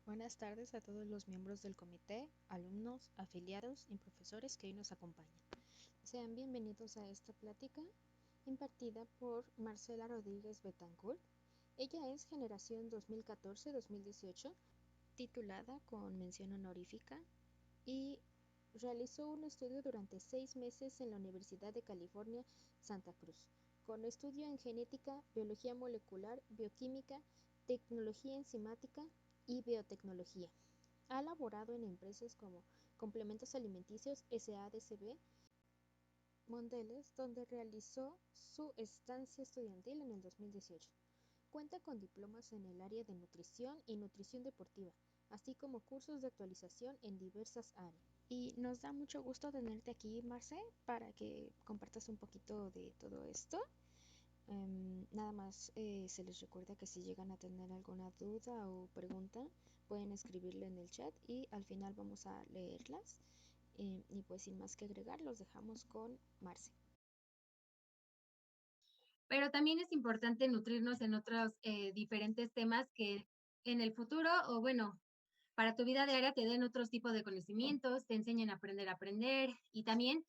Buenas tardes a todos los miembros del comité, alumnos, afiliados y profesores que hoy nos acompañan. Sean bienvenidos a esta plática impartida por Marcela Rodríguez Betancourt. Ella es generación 2014-2018, titulada con mención honorífica y realizó un estudio durante 6 meses en la Universidad de California, Santa Cruz, con estudio en genética, biología molecular, bioquímica, tecnología enzimática y biotecnología. Ha laborado en empresas como Complementos Alimenticios SADCB, Mondelez, donde realizó su estancia estudiantil en el 2018. Cuenta con diplomas en el área de nutrición y nutrición deportiva, así como cursos de actualización en diversas áreas. Y nos da mucho gusto tenerte aquí, Marce, para que compartas un poquito de todo esto. Nada más se les recuerda que si llegan a tener alguna duda o pregunta, pueden escribirle en el chat y al final vamos a leerlas. Y pues sin más que agregar, los dejamos con Marce. Pero también es importante nutrirnos en otros diferentes temas que en el futuro, o bueno, para tu vida diaria te den otros tipos de conocimientos, te enseñen a aprender y también,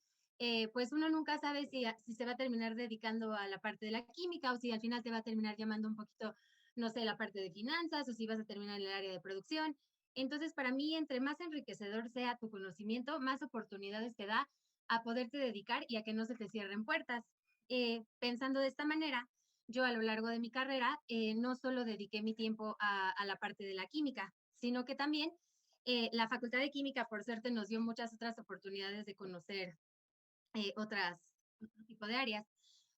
pues uno nunca sabe si se va a terminar dedicando a la parte de la química o si al final te va a terminar llamando un poquito, no sé, la parte de finanzas o si vas a terminar en el área de producción. Entonces, para mí, entre más enriquecedor sea tu conocimiento, más oportunidades te da a poderte dedicar y a que no se te cierren puertas. Pensando de esta manera, yo a lo largo de mi carrera no solo dediqué mi tiempo a la parte de la química, sino que también la Facultad de Química, por suerte, nos dio muchas otras oportunidades de conocer otro tipo de áreas.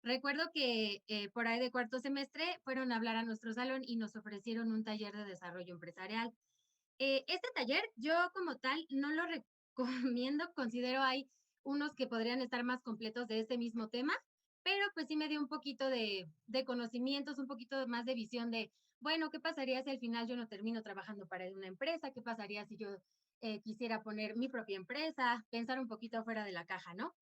Recuerdo que por ahí de cuarto semestre fueron a hablar a nuestro salón y nos ofrecieron un taller de desarrollo empresarial. Este taller yo como tal no lo recomiendo, considero hay unos que podrían estar más completos de este mismo tema, pero pues sí me dio un poquito de conocimientos, un poquito más de visión de, bueno, ¿qué pasaría si al final yo no termino trabajando para una empresa? ¿Qué pasaría si yo quisiera poner mi propia empresa? Pensar un poquito fuera de la caja, ¿no?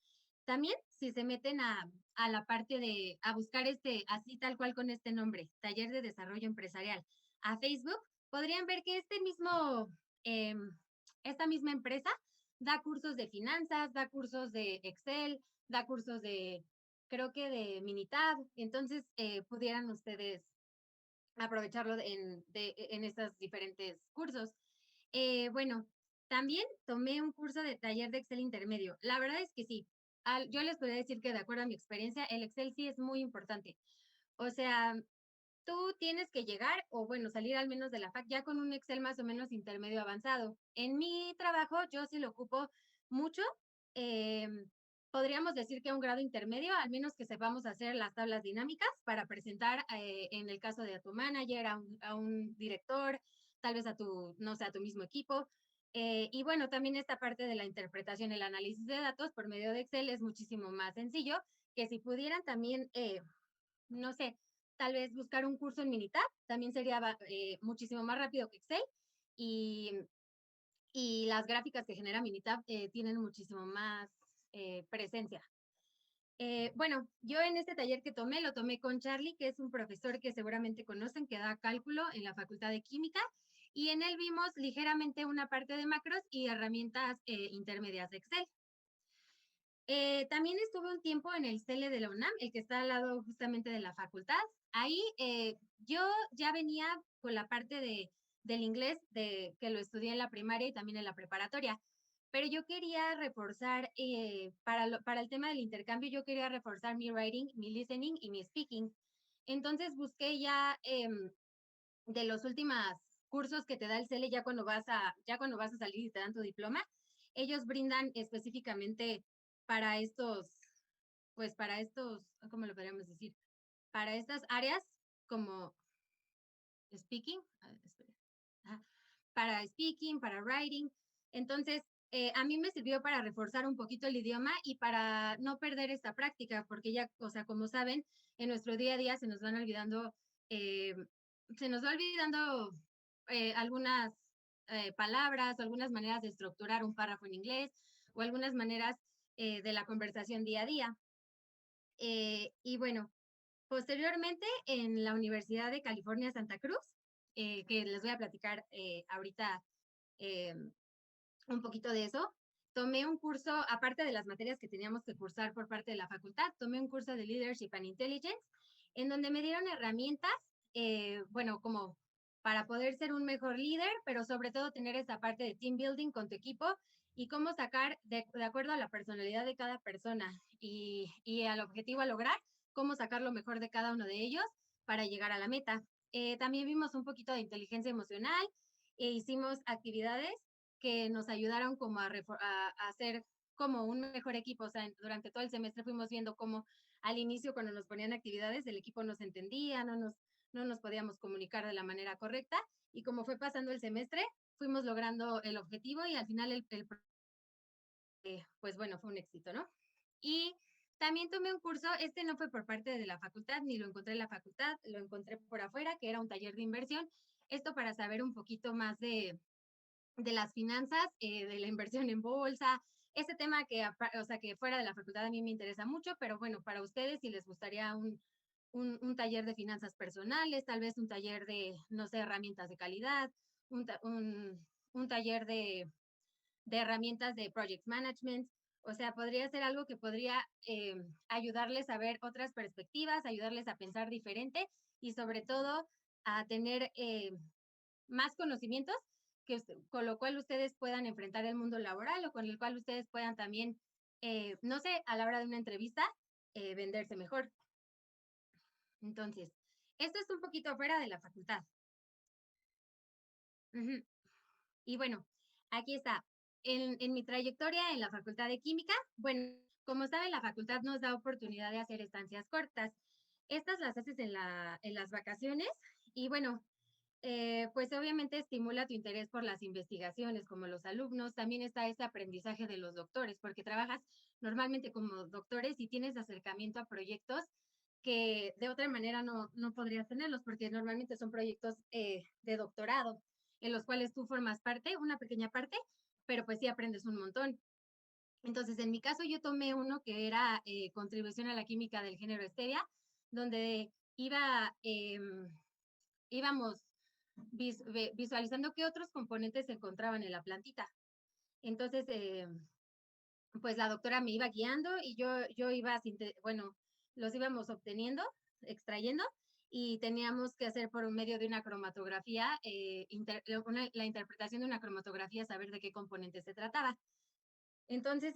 También, si se meten a la parte a buscar así tal cual con este nombre, Taller de Desarrollo Empresarial, a Facebook, podrían ver que em, esta misma empresa da cursos de finanzas, da cursos de Excel, da cursos creo que de Minitab, entonces pudieran ustedes aprovecharlo en estos diferentes cursos. Bueno, también tomé un curso de taller de Excel intermedio. La verdad es que sí, yo les podría decir que de acuerdo a mi experiencia, el Excel sí es muy importante. O sea, tú tienes que llegar o bueno, salir al menos de la fac ya con un Excel más o menos intermedio avanzado. En mi trabajo yo sí lo ocupo mucho. Podríamos decir que a un grado intermedio, al menos que sepamos hacer las tablas dinámicas para presentar en el caso de a tu manager, a un director, tal vez a tu, no sé, a tu mismo equipo. Y bueno, también esta parte de la interpretación, el análisis de datos por medio de Excel es muchísimo más sencillo que si pudieran también, no sé, tal vez buscar un curso en Minitab, también sería muchísimo más rápido que Excel y, y las gráficas que genera Minitab tienen muchísimo más presencia. Bueno, yo en este taller que tomé, lo tomé con Charlie, que es un profesor que seguramente conocen, que da cálculo en la Facultad de Química, y en él vimos ligeramente una parte de macros y herramientas intermedias de Excel. También estuve un tiempo en el CELE de la UNAM, el que está al lado justamente de la facultad. Ahí yo ya venía con la parte del inglés que lo estudié en la primaria y también en la preparatoria, pero yo quería reforzar, para el tema del intercambio, yo quería reforzar mi writing, mi listening y mi speaking. Entonces busqué ya de los últimos cursos que te da el CELE ya cuando vas a salir y te dan tu diploma, ellos brindan específicamente para para estos, ¿cómo lo podríamos decir? Para estas áreas como speaking, para speaking, para writing. Entonces, a mí me sirvió para reforzar un poquito el idioma y para no perder esta práctica, porque ya, o sea, como saben, en nuestro día a día eh, se nos va olvidando algunas palabras o algunas maneras de estructurar un párrafo en inglés o algunas maneras de la conversación día a día. Y bueno, posteriormente en la Universidad de California, Santa Cruz, que les voy a platicar ahorita eh, un poquito de eso. Tomé un curso, aparte de las materias que teníamos que cursar por parte de la facultad, tomé un curso de Leadership and Intelligence, en donde me dieron herramientas, bueno, como para poder ser un mejor líder, pero sobre todo tener esa parte de team building con tu equipo y cómo sacar, de acuerdo a la personalidad de cada persona y al objetivo a lograr, cómo sacar lo mejor de cada uno de ellos para llegar a la meta. También vimos un poquito de inteligencia emocional e hicimos actividades que nos ayudaron como a hacer como un mejor equipo. O sea, durante todo el semestre fuimos viendo cómo al inicio cuando nos ponían actividades el equipo no se entendía, no nos podíamos comunicar de la manera correcta y como fue pasando el semestre, fuimos logrando el objetivo y al final pues bueno, fue un éxito, ¿no? Y también tomé un curso, este no fue por parte de la facultad, ni lo encontré en la facultad, lo encontré por afuera, que era un taller de inversión. Esto para saber un poquito más de las finanzas, de la inversión en bolsa, ese tema que, o sea, que fuera de la facultad a mí me interesa mucho, pero bueno, para ustedes si les gustaría un taller de finanzas personales, tal vez un taller de, no sé, herramientas de calidad, un, un taller de herramientas de project management, o sea, podría ser algo que podría ayudarles a ver otras perspectivas, ayudarles a pensar diferente y sobre todo a tener más conocimientos que, con lo cual ustedes puedan enfrentar el mundo laboral o con el cual ustedes puedan también, no sé, a la hora de una entrevista, venderse mejor. Entonces, esto es un poquito fuera de la facultad. Uh -huh. Y bueno, aquí está. En mi trayectoria en la Facultad de Química, bueno, como saben, la facultad nos da oportunidad de hacer estancias cortas. Estas las haces en las vacaciones y bueno, pues obviamente estimula tu interés por las investigaciones, como los alumnos. También está ese aprendizaje de los doctores, porque trabajas normalmente como doctores y tienes acercamiento a proyectos que de otra manera no podrías tenerlos, porque normalmente son proyectos de doctorado, en los cuales tú formas parte, una pequeña parte, pero pues sí aprendes un montón. Entonces, en mi caso, yo tomé uno que era contribución a la química del género stevia, donde íbamos visualizando qué otros componentes se encontraban en la plantita. Entonces, pues la doctora me iba guiando y yo iba, bueno, los íbamos obteniendo, extrayendo, y teníamos que hacer por medio de una cromatografía, la interpretación de una cromatografía, saber de qué componente se trataba. Entonces,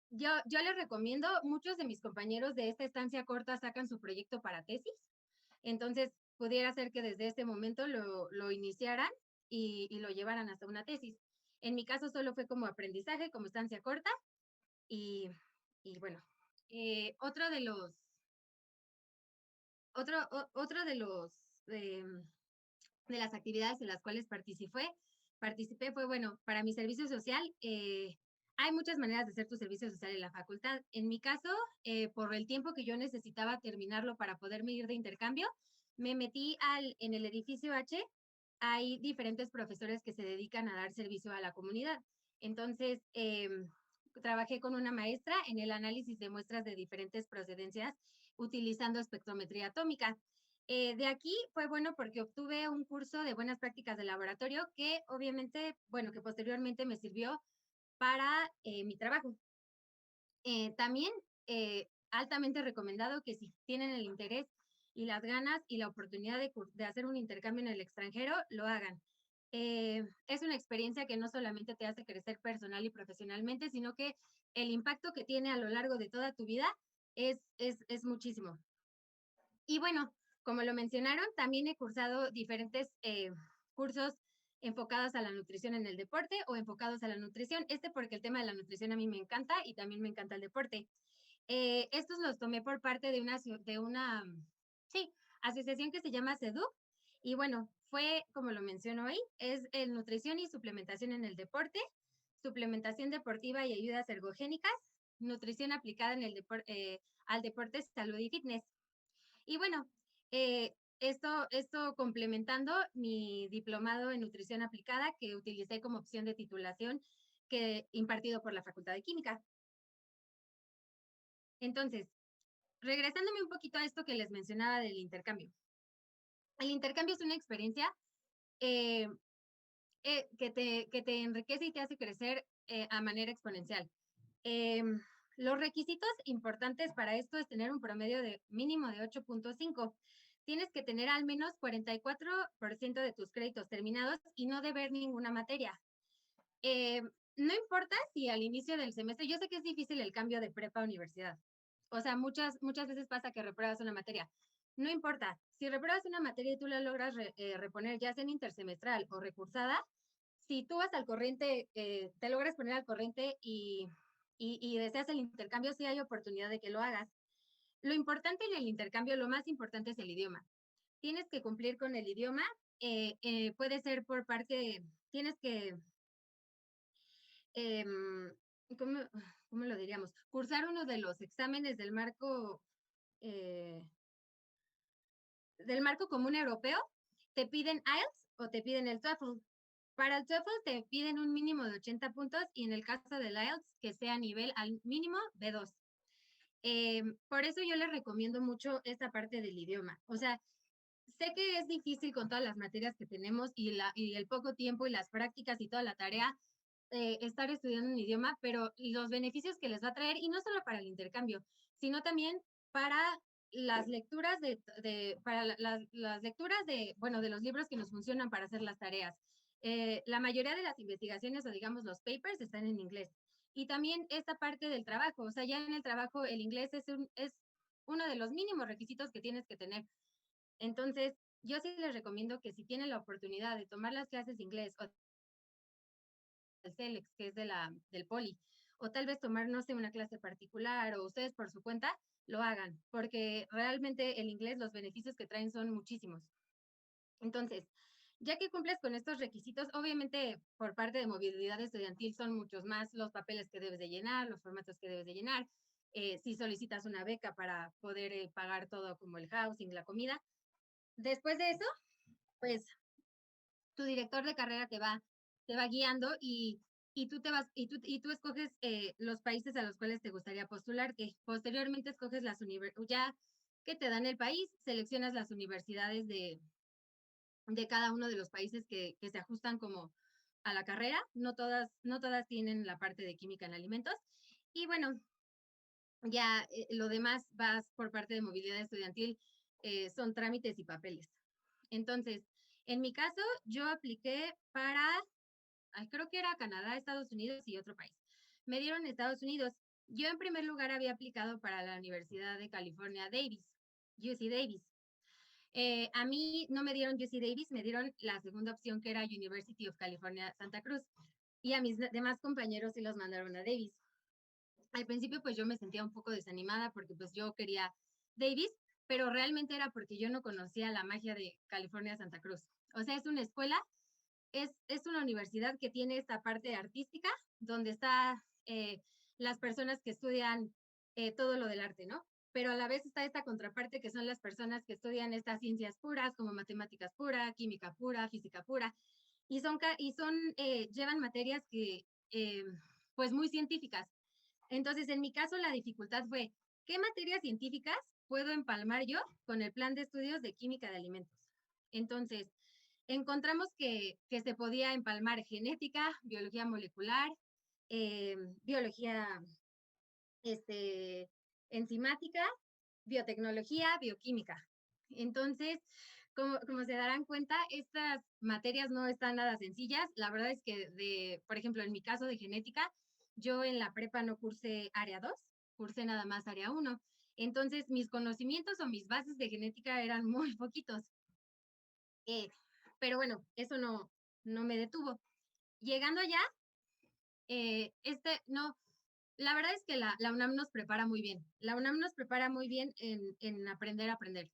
yo les recomiendo, muchos de mis compañeros de esta estancia corta sacan su proyecto para tesis, entonces pudiera ser que desde este momento lo iniciaran y lo llevaran hasta una tesis. En mi caso solo fue como aprendizaje, como estancia corta y bueno, otro de los, otro de las actividades en las cuales participé fue, bueno, para mi servicio social, hay muchas maneras de hacer tu servicio social en la facultad. En mi caso, por el tiempo que yo necesitaba terminarlo para poderme ir de intercambio, me metí en el edificio H, hay diferentes profesores que se dedican a dar servicio a la comunidad. Entonces, trabajé con una maestra en el análisis de muestras de diferentes procedencias utilizando espectrometría atómica. De aquí fue bueno porque obtuve un curso de buenas prácticas de laboratorio que obviamente, bueno, que posteriormente me sirvió para mi trabajo. También altamente recomendado que si tienen el interés y las ganas y la oportunidad de hacer un intercambio en el extranjero, lo hagan. Es una experiencia que no solamente te hace crecer personal y profesionalmente, sino que el impacto que tiene a lo largo de toda tu vida es muchísimo. Y bueno, como lo mencionaron, también he cursado diferentes cursos enfocados a la nutrición en el deporte o enfocados a la nutrición. Porque el tema de la nutrición a mí me encanta y también me encanta el deporte. Estos los tomé por parte de una sí, asociación que se llama SEDUC. Y bueno, fue, como lo menciono hoy, es el nutrición y suplementación en el deporte, suplementación deportiva y ayudas ergogénicas, nutrición aplicada en al deporte, salud y fitness. Y bueno, esto complementando mi diplomado en nutrición aplicada que utilicé como opción de titulación que impartido por la Facultad de Química. Entonces, regresándome un poquito a esto que les mencionaba del intercambio. El intercambio es una experiencia eh, que te enriquece y te hace crecer a manera exponencial. Em, los requisitos importantes para esto es tener un promedio de mínimo de 8.5. Tienes que tener al menos 44% de tus créditos terminados y no deber ninguna materia. Eh, no importa si al inicio del semestre, yo sé que es difícil el cambio de prepa a universidad. O sea, muchas veces pasa que repruebas una materia. No importa, si repruebas una materia y tú la logras reponer, ya sea en intersemestral o recursada, si tú vas al corriente, te logras poner al corriente y deseas el intercambio, sí hay oportunidad de que lo hagas. Lo importante en el intercambio, lo más importante es el idioma. Tienes que cumplir con el idioma, puede ser por parte, tienes que em, ¿cómo, cómo lo diríamos? Cursar uno de los exámenes eh, del marco común europeo, te piden IELTS o te piden el TOEFL. Para el TOEFL te piden un mínimo de 80 puntos y en el caso del IELTS que sea nivel al mínimo B2. Por eso yo les recomiendo mucho esta parte del idioma. O sea, sé que es difícil con todas las materias que tenemos y el poco tiempo y las prácticas y toda la tarea, estar estudiando un idioma, pero los beneficios que les va a traer, y no solo para el intercambio, sino también para las lecturas para las lecturas bueno, de los libros que nos funcionan para hacer las tareas. La mayoría de las investigaciones o digamos los papers están en inglés. Y también esta parte del trabajo, o sea, ya en el trabajo el inglés es uno de los mínimos requisitos que tienes que tener. Entonces, yo sí les recomiendo que si tienen la oportunidad de tomar las clases de inglés o del CELEX, que es del Poli, o tal vez tomar, no sé, una clase particular o ustedes por su cuenta, lo hagan, porque realmente el inglés, los beneficios que traen son muchísimos. Entonces, ya que cumples con estos requisitos, obviamente por parte de movilidad estudiantil son muchos más los papeles que debes de llenar, los formatos que debes de llenar, si solicitas una beca para poder pagar todo como el housing, la comida. Después de eso, pues tu director de carrera te va guiando y tú te vas, y tú escoges los países a los cuales te gustaría postularte. Posteriormente escoges ya que te dan el país, seleccionas las universidades de cada uno de los países que se ajustan como a la carrera. No todas tienen la parte de química en alimentos. Y bueno, ya lo demás vas por parte de movilidad estudiantil, son trámites y papeles. Entonces, en mi caso, yo apliqué para, creo que era Canadá, Estados Unidos y otro país. Me dieron Estados Unidos. Yo en primer lugar había aplicado para la Universidad de California Davis, UC Davis. A mí no me dieron UC Davis, me dieron la segunda opción que era University of California Santa Cruz. Y a mis demás compañeros sí los mandaron a Davis. Al principio pues yo me sentía un poco desanimada porque pues yo quería Davis, pero realmente era porque yo no conocía la magia de California Santa Cruz. O sea, es una escuela, es una universidad que tiene esta parte artística, donde está las personas que estudian todo lo del arte, ¿no? Pero a la vez está esta contraparte que son las personas que estudian estas ciencias puras, como matemáticas pura, química pura, física pura, llevan materias que, pues muy científicas. Entonces, en mi caso, la dificultad fue, ¿qué materias científicas puedo empalmar yo con el plan de estudios de química de alimentos? Entonces, encontramos que se podía empalmar genética, biología molecular, biología este, enzimática, biotecnología, bioquímica. Entonces, como se darán cuenta, estas materias no están nada sencillas. La verdad es que, por ejemplo, en mi caso de genética, yo en la prepa no cursé área 2, cursé nada más área 1. Entonces, mis conocimientos o mis bases de genética eran muy poquitos. Pero bueno, eso no me detuvo. Llegando allá, no, la verdad es que la UNAM nos prepara muy bien. La UNAM nos prepara muy bien en aprender a aprender.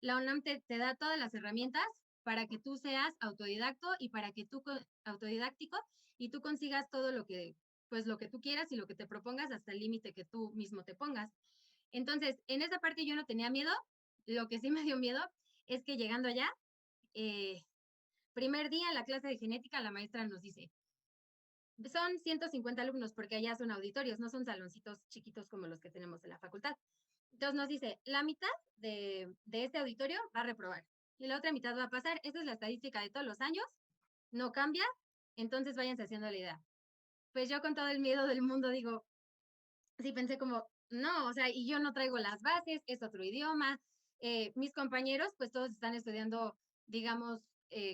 La UNAM te da todas las herramientas para que tú seas autodidacto y para que tú autodidáctico y tú consigas todo pues lo que tú quieras y lo que te propongas hasta el límite que tú mismo te pongas. Entonces, en esa parte yo no tenía miedo. Lo que sí me dio miedo es que llegando allá, eh, primer día en la clase de genética, la maestra nos dice, son 150 alumnos porque allá son auditorios, no son saloncitos chiquitos como los que tenemos en la facultad. Entonces nos dice, la mitad de este auditorio va a reprobar y la otra mitad va a pasar. Esa es la estadística de todos los años, no cambia, entonces váyanse haciendo la idea. Pues yo con todo el miedo del mundo digo, sí pensé como, no, o sea, y yo no traigo las bases, es otro idioma. Mis compañeros, pues todos están estudiando, digamos,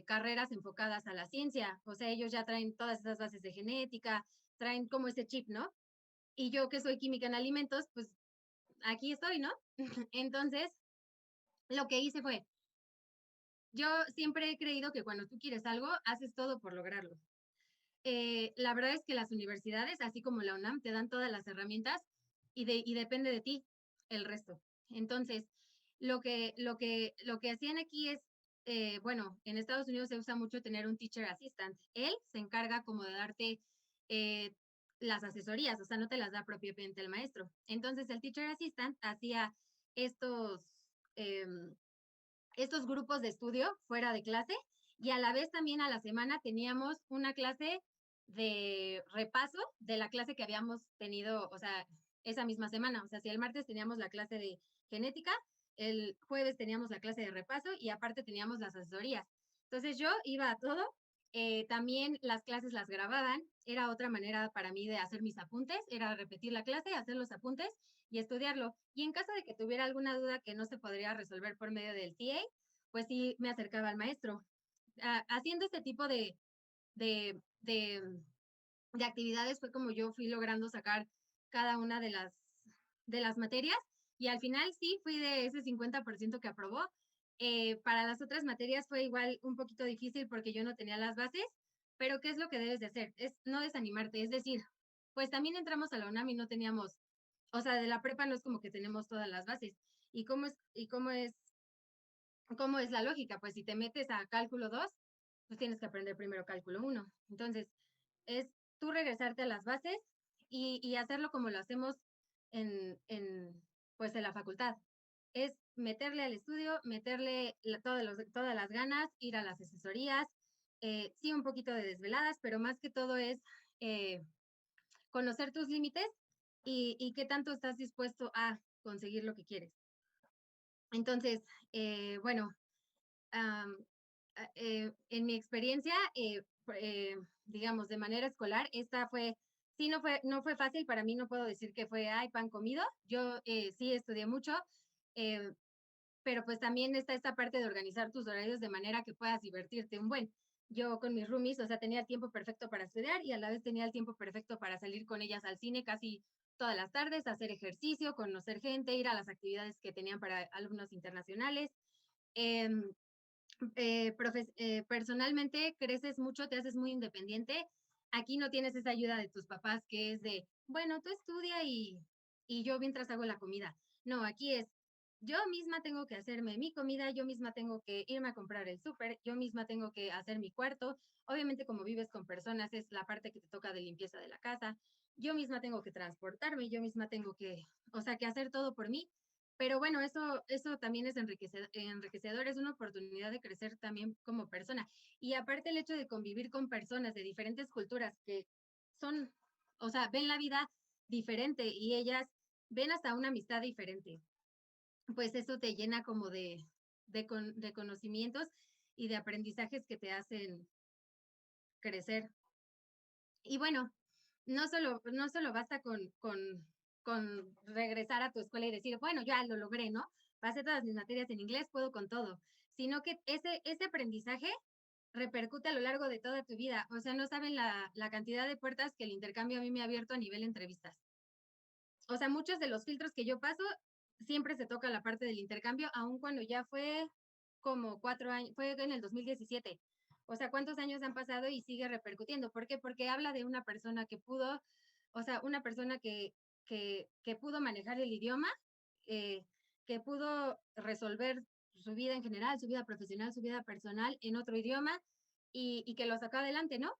carreras enfocadas a la ciencia, o sea, ellos ya traen todas esas bases de genética, traen como ese chip, ¿no? Y yo que soy química en alimentos, pues aquí estoy, ¿no? Entonces, lo que hice fue, yo siempre he creído que cuando tú quieres algo, haces todo por lograrlo. La verdad es que las universidades, así como la UNAM, te dan todas las herramientas y depende de ti el resto. Entonces, lo que hacían aquí es, bueno, en Estados Unidos se usa mucho tener un teacher assistant. Él se encarga como de darte eh, las asesorías, o sea, no te las da propiamente el maestro. Entonces, el teacher assistant hacía estos, em, estos grupos de estudio fuera de clase y a la vez también a la semana teníamos una clase de repaso de la clase que habíamos tenido, o sea, esa misma semana. O sea, si el martes teníamos la clase de genética, el jueves teníamos la clase de repaso y aparte teníamos las asesorías. Entonces yo iba a todo, también las clases las grababan, era otra manera para mí de hacer mis apuntes, era repetir la clase, hacer los apuntes y estudiarlo. Y en caso de que tuviera alguna duda que no se podría resolver por medio del TA, pues sí me acercaba al maestro. Haciendo este tipo de, de, de actividades fue como yo fui logrando sacar cada una de las materias y al final sí fui de ese 50% que aprobó. Para las otras materias fue igual un poquito difícil porque yo no tenía las bases, pero ¿qué es lo que debes de hacer? Es no desanimarte, es decir, pues también entramos a la UNAM y no teníamos, o sea, de la prepa no es como que tenemos todas las bases. ¿Y cómo es la lógica? Pues si te metes a cálculo 2 pues tienes que aprender primero cálculo 1. Entonces, es tú regresarte a las bases y hacerlo como lo hacemos pues en la facultad. Es meterle al estudio, meterle todas las ganas, ir a las asesorías, sí un poquito de desveladas, pero más que todo es eh, conocer tus límites y qué tanto estás dispuesto a conseguir lo que quieres. Entonces, bueno, am, en mi experiencia, digamos, de manera escolar, esta fue, sí, no fue fácil, para mí no puedo decir que fue, ay, pan comido, yo sí estudié mucho, eh, pero pues también está esta parte de organizar tus horarios de manera que puedas divertirte un buen. Yo con mis roomies, o sea, tenía el tiempo perfecto para estudiar y a la vez tenía el tiempo perfecto para salir con ellas al cine casi todas las tardes, hacer ejercicio, conocer gente, ir a las actividades que tenían para alumnos internacionales. Em, Personalmente creces mucho, te haces muy independiente. Aquí no tienes esa ayuda de tus papás que es de, bueno, tú estudia y yo mientras hago la comida. No, aquí es, yo misma tengo que hacerme mi comida, yo misma tengo que irme a comprar el súper, yo misma tengo que hacer mi cuarto. Obviamente como vives con personas es la parte que te toca de limpieza de la casa. Yo misma tengo que transportarme, yo misma tengo que, o sea, que hacer todo por mí, pero bueno, eso también es enriquecedor, es una oportunidad de crecer también como persona. Y aparte el hecho de convivir con personas de diferentes culturas que son, o sea, ven la vida diferente y ellas ven hasta una amistad diferente, pues eso te llena como de conocimientos y de aprendizajes que te hacen crecer. Y bueno, no solo basta con regresar a tu escuela y decir, bueno, ya lo logré, ¿no? Pasé todas mis materias en inglés, puedo con todo, sino que ese aprendizaje repercute a lo largo de toda tu vida. O sea, no saben la cantidad de puertas que el intercambio a mí me ha abierto a nivel entrevistas. O sea, muchos de los filtros que yo paso, siempre se toca la parte del intercambio, aun cuando ya fue como 4 años, fue en el 2017. O sea, ¿cuántos años han pasado y sigue repercutiendo? ¿Por qué? Porque habla de una persona que pudo, o sea, una persona que pudo manejar el idioma, eh, que pudo resolver su vida en general, su vida profesional, su vida personal en otro idioma y que lo sacó adelante, ¿no?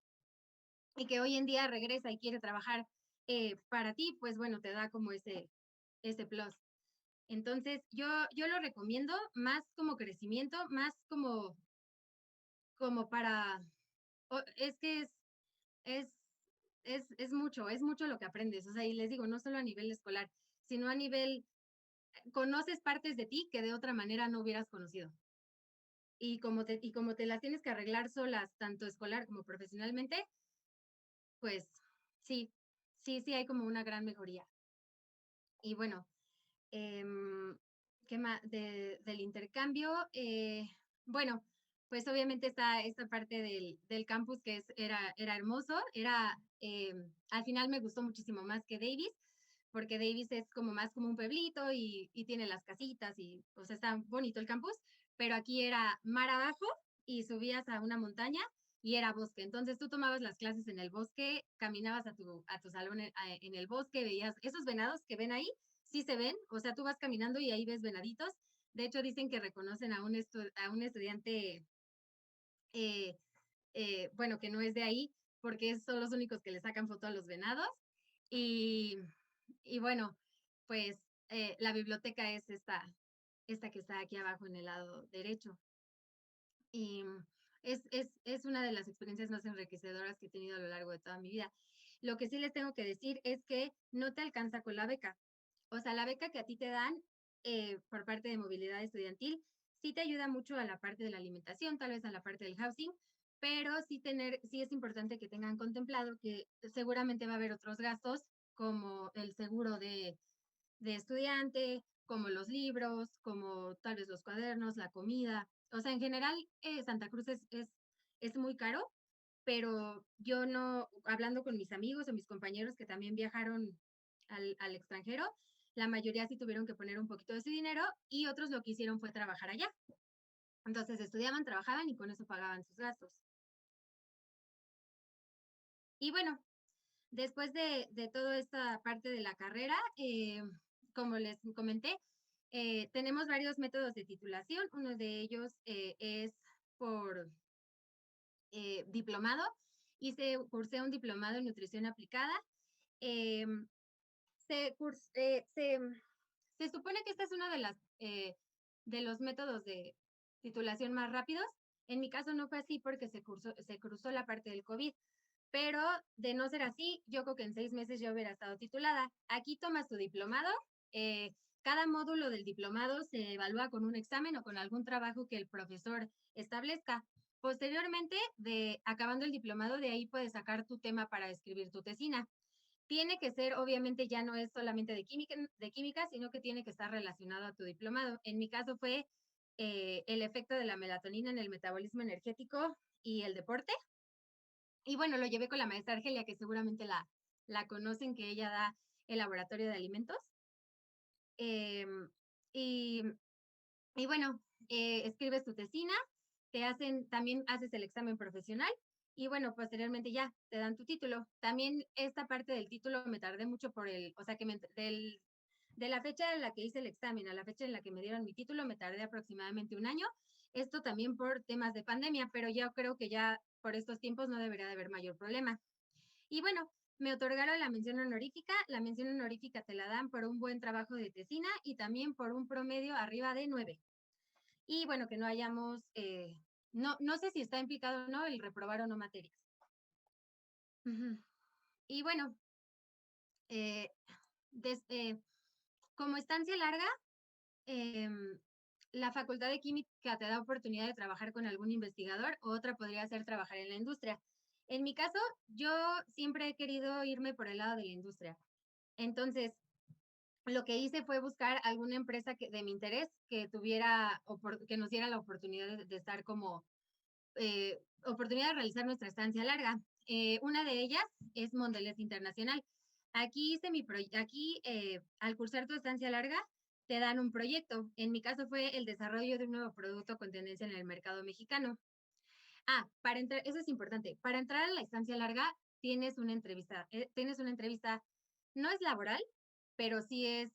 Y que hoy en día regresa y quiere trabajar para ti, pues bueno, te da como ese plus. Entonces, yo lo recomiendo más como crecimiento, más como para, es que es, es mucho lo que aprendes. O sea, y les digo, no solo a nivel escolar, sino a nivel, conoces partes de ti que de otra manera no hubieras conocido. y como te las tienes que arreglar solas, tanto escolar como profesionalmente, pues sí, sí hay como una gran mejoría. Y bueno, em, ¿qué más? Del intercambio, bueno, pues obviamente está esta parte del campus que era hermoso, al final me gustó muchísimo más que Davis, porque Davis es como más como un pueblito y tiene las casitas y, o sea, está bonito el campus, pero aquí era mar abajo y subías a una montaña y era bosque. Entonces tú tomabas las clases en el bosque, caminabas a tu salón en el bosque, veías esos venados que ven ahí, sí se ven, o sea, tú vas caminando y ahí ves venaditos. De hecho, dicen que reconocen a un estudiante, eh, bueno, que no es de ahí, porque son los únicos que le sacan foto a los venados. Y, y bueno, pues la biblioteca es esta que está aquí abajo en el lado derecho. Y es una de las experiencias más enriquecedoras que he tenido a lo largo de toda mi vida. Lo que sí les tengo que decir es que no te alcanza con la beca. O sea, la beca que a ti te dan por parte de movilidad estudiantil sí te ayuda mucho a la parte de la alimentación, tal vez a la parte del housing, pero sí es importante que tengan contemplado que seguramente va a haber otros gastos como el seguro de estudiante, como los libros, como tal vez los cuadernos, la comida. O sea, en general, Santa Cruz es muy caro, pero yo no, hablando con mis amigos o mis compañeros que también viajaron al extranjero, la mayoría sí tuvieron que poner un poquito de su dinero y otros lo que hicieron fue trabajar allá. Entonces estudiaban, trabajaban y con eso pagaban sus gastos. Y bueno, después de toda esta parte de la carrera, como les comenté, tenemos varios métodos de titulación. Uno de ellos es por diplomado. Cursé un diplomado en nutrición aplicada. Eh, se, curs- eh, se, se supone que esta es uno de los métodos de titulación más rápidos. En mi caso no fue así porque se cruzó la parte del COVID, pero de no ser así, yo creo que en 6 meses yo hubiera estado titulada. Aquí tomas tu diplomado. eh, Cada módulo del diplomado se evalúa con un examen o con algún trabajo que el profesor establezca. Posteriormente, acabando el diplomado, de ahí puedes sacar tu tema para escribir tu tesina. Tiene que ser, obviamente, ya no es solamente de química, sino que tiene que estar relacionado a tu diplomado. En mi caso fue el efecto de la melatonina en el metabolismo energético y el deporte. Y bueno, lo llevé con la maestra Argelia, que seguramente la conocen, que ella da el laboratorio de alimentos. Em, y, y bueno, escribes tu tesina, también haces el examen profesional y bueno, posteriormente ya te dan tu título. También esta parte del título me tardé mucho o sea que de la fecha en la que hice el examen a la fecha en la que me dieron mi título, me tardé aproximadamente un año. Esto también por temas de pandemia, pero yo creo que ya por estos tiempos no debería de haber mayor problema. Y bueno, me otorgaron la mención honorífica. La mención honorífica te la dan por un buen trabajo de tesina y también por un promedio arriba de 9. Y bueno, que no hayamos, no sé si está implicado o no el reprobar o no materias. Ujú. Y bueno, eh, desde, como estancia larga, em, la Facultad de Química te da oportunidad de trabajar con algún investigador o otra podría ser trabajar en la industria. En mi caso, yo siempre he querido irme por el lado de la industria. Entonces, lo que hice fue buscar alguna empresa de mi interés que nos diera la oportunidad de estar como oportunidad de realizar nuestra estancia larga. Una de ellas es Mondelez Internacional. Aquí, al cursar tu estancia larga, te dan un proyecto. En mi caso fue el desarrollo de un nuevo producto con tendencia en el mercado mexicano. Para entrar, eso es importante. Para entrar a la estancia larga, tienes una entrevista. Tienes una entrevista, no es laboral, pero sí es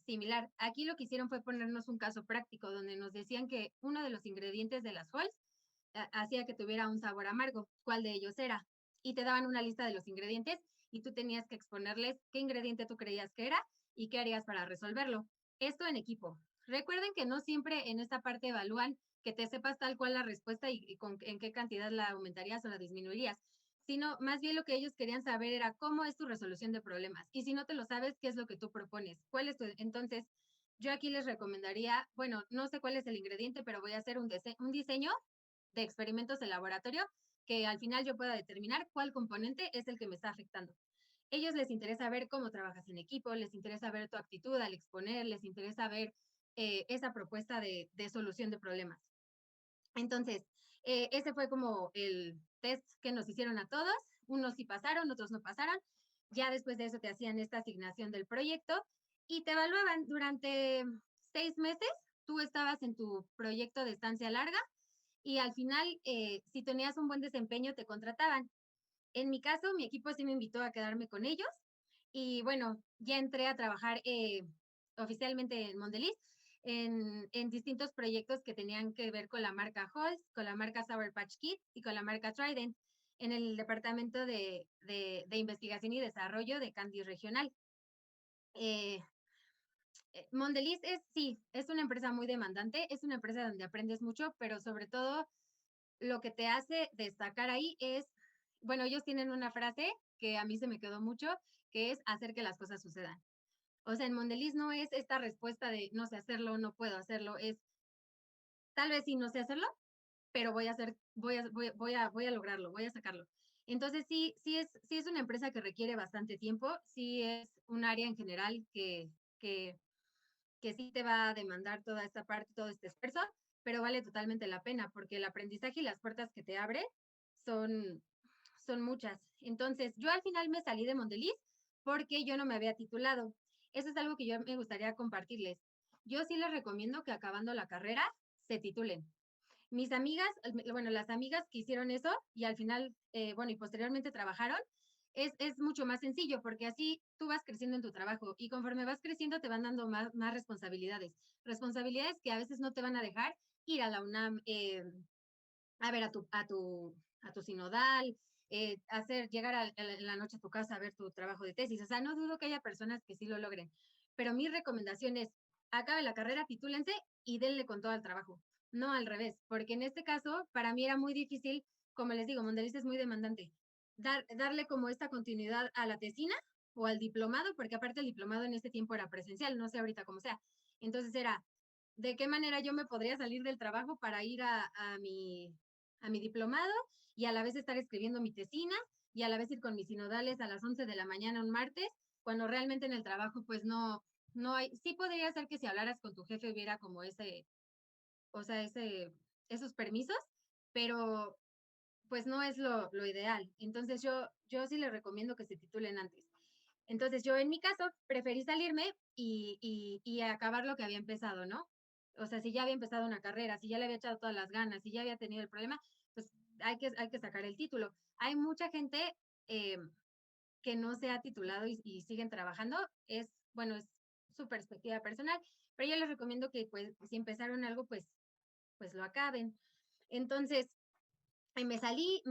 similar. Aquí lo que hicieron fue ponernos un caso práctico donde nos decían que uno de los ingredientes de las Halls hacía que tuviera un sabor amargo. ¿Cuál de ellos era? Y te daban una lista de los ingredientes y tú tenías que exponerles qué ingrediente tú creías que era y qué harías para resolverlo. Esto en equipo. Recuerden que no siempre en esta parte evalúan que te sepas tal cual la respuesta en qué cantidad la aumentarías o la disminuirías, sino más bien lo que ellos querían saber era cómo es tu resolución de problemas. Y si no te lo sabes, ¿qué es lo que tú propones? Entonces, yo aquí les recomendaría, bueno, no sé cuál es el ingrediente, pero voy a hacer un diseño de experimentos de laboratorio que al final yo pueda determinar cuál componente es el que me está afectando. Ellos les interesa ver cómo trabajas en equipo, les interesa ver tu actitud al exponer, les interesa ver esa propuesta de solución de problemas. Entonces, ese fue como el test que nos hicieron a todos. Unos sí pasaron, otros no pasaron. Ya después de eso te hacían esta asignación del proyecto y te evaluaban durante 6 meses. Tú estabas en tu proyecto de estancia larga y al final, si tenías un buen desempeño, te contrataban. En mi caso, mi equipo sí me invitó a quedarme con ellos y bueno, ya entré a trabajar oficialmente en Mondeliz en distintos proyectos que tenían que ver con la marca Halls, con la marca Sour Patch Kids y con la marca Trident en el departamento de investigación y desarrollo de Candy Regional. Eh, Mondeliz sí, es una empresa muy demandante, es una empresa donde aprendes mucho, pero sobre todo lo que te hace destacar ahí es, bueno, ellos tienen una frase que a mí se me quedó mucho, que es hacer que las cosas sucedan. O sea, en Mondeliz no es esta respuesta de no sé hacerlo, no puedo hacerlo, es tal vez sí no sé hacerlo, pero voy a hacer, voy a lograrlo, voy a sacarlo. Entonces sí es una empresa que requiere bastante tiempo, sí es un área en general que, que sí te va a demandar toda esta parte, todo este esfuerzo, pero vale totalmente la pena porque el aprendizaje y las puertas que te abre son, son muchas. Entonces, yo al final me salí de Mondeliz porque yo no me había titulado. Eso es algo que yo me gustaría compartirles. Yo sí les recomiendo que acabando la carrera se titulen. Mis amigas, bueno, las amigas que hicieron eso y al final, bueno, y posteriormente trabajaron, es mucho más sencillo porque así tú vas creciendo en tu trabajo y conforme vas creciendo te van dando más responsabilidades. Responsabilidades que a veces no te van a dejar ir a la UNAM a ver a tu sinodal, llegar en la noche a tu casa a ver tu trabajo de tesis. O sea, no dudo que haya personas que sí lo logren, pero mi recomendación es, acabe la carrera, titúlense y denle con todo al trabajo. No al revés, porque en este caso, para mí era muy difícil, como les digo, Mondeliz es muy demandante, darle como esta continuidad a la tesina o al diplomado, porque aparte el diplomado en este tiempo era presencial, no sé ahorita cómo sea. Entonces era, ¿de qué manera yo me podría salir del trabajo para ir a mi diplomado y a la vez estar escribiendo mi tesina y a la vez ir con mis sinodales a las 11 de la mañana un martes, cuando realmente en el trabajo pues no hay, sí podría ser que si hablaras con tu jefe hubiera como o sea, esos permisos, pero pues no es lo ideal. Entonces yo sí les recomiendo que se titulen antes. Entonces yo en mi caso preferí salirme y acabar lo que había empezado, ¿no? O sea, si ya había empezado una carrera, si ya le había echado todas las ganas, si ya había tenido el problema, pues hay que sacar el título. Hay mucha gente eh, que no se ha titulado y siguen trabajando. Bueno, es su perspectiva personal, pero yo les recomiendo que pues si empezaron algo, pues lo acaben. Entonces, me salí,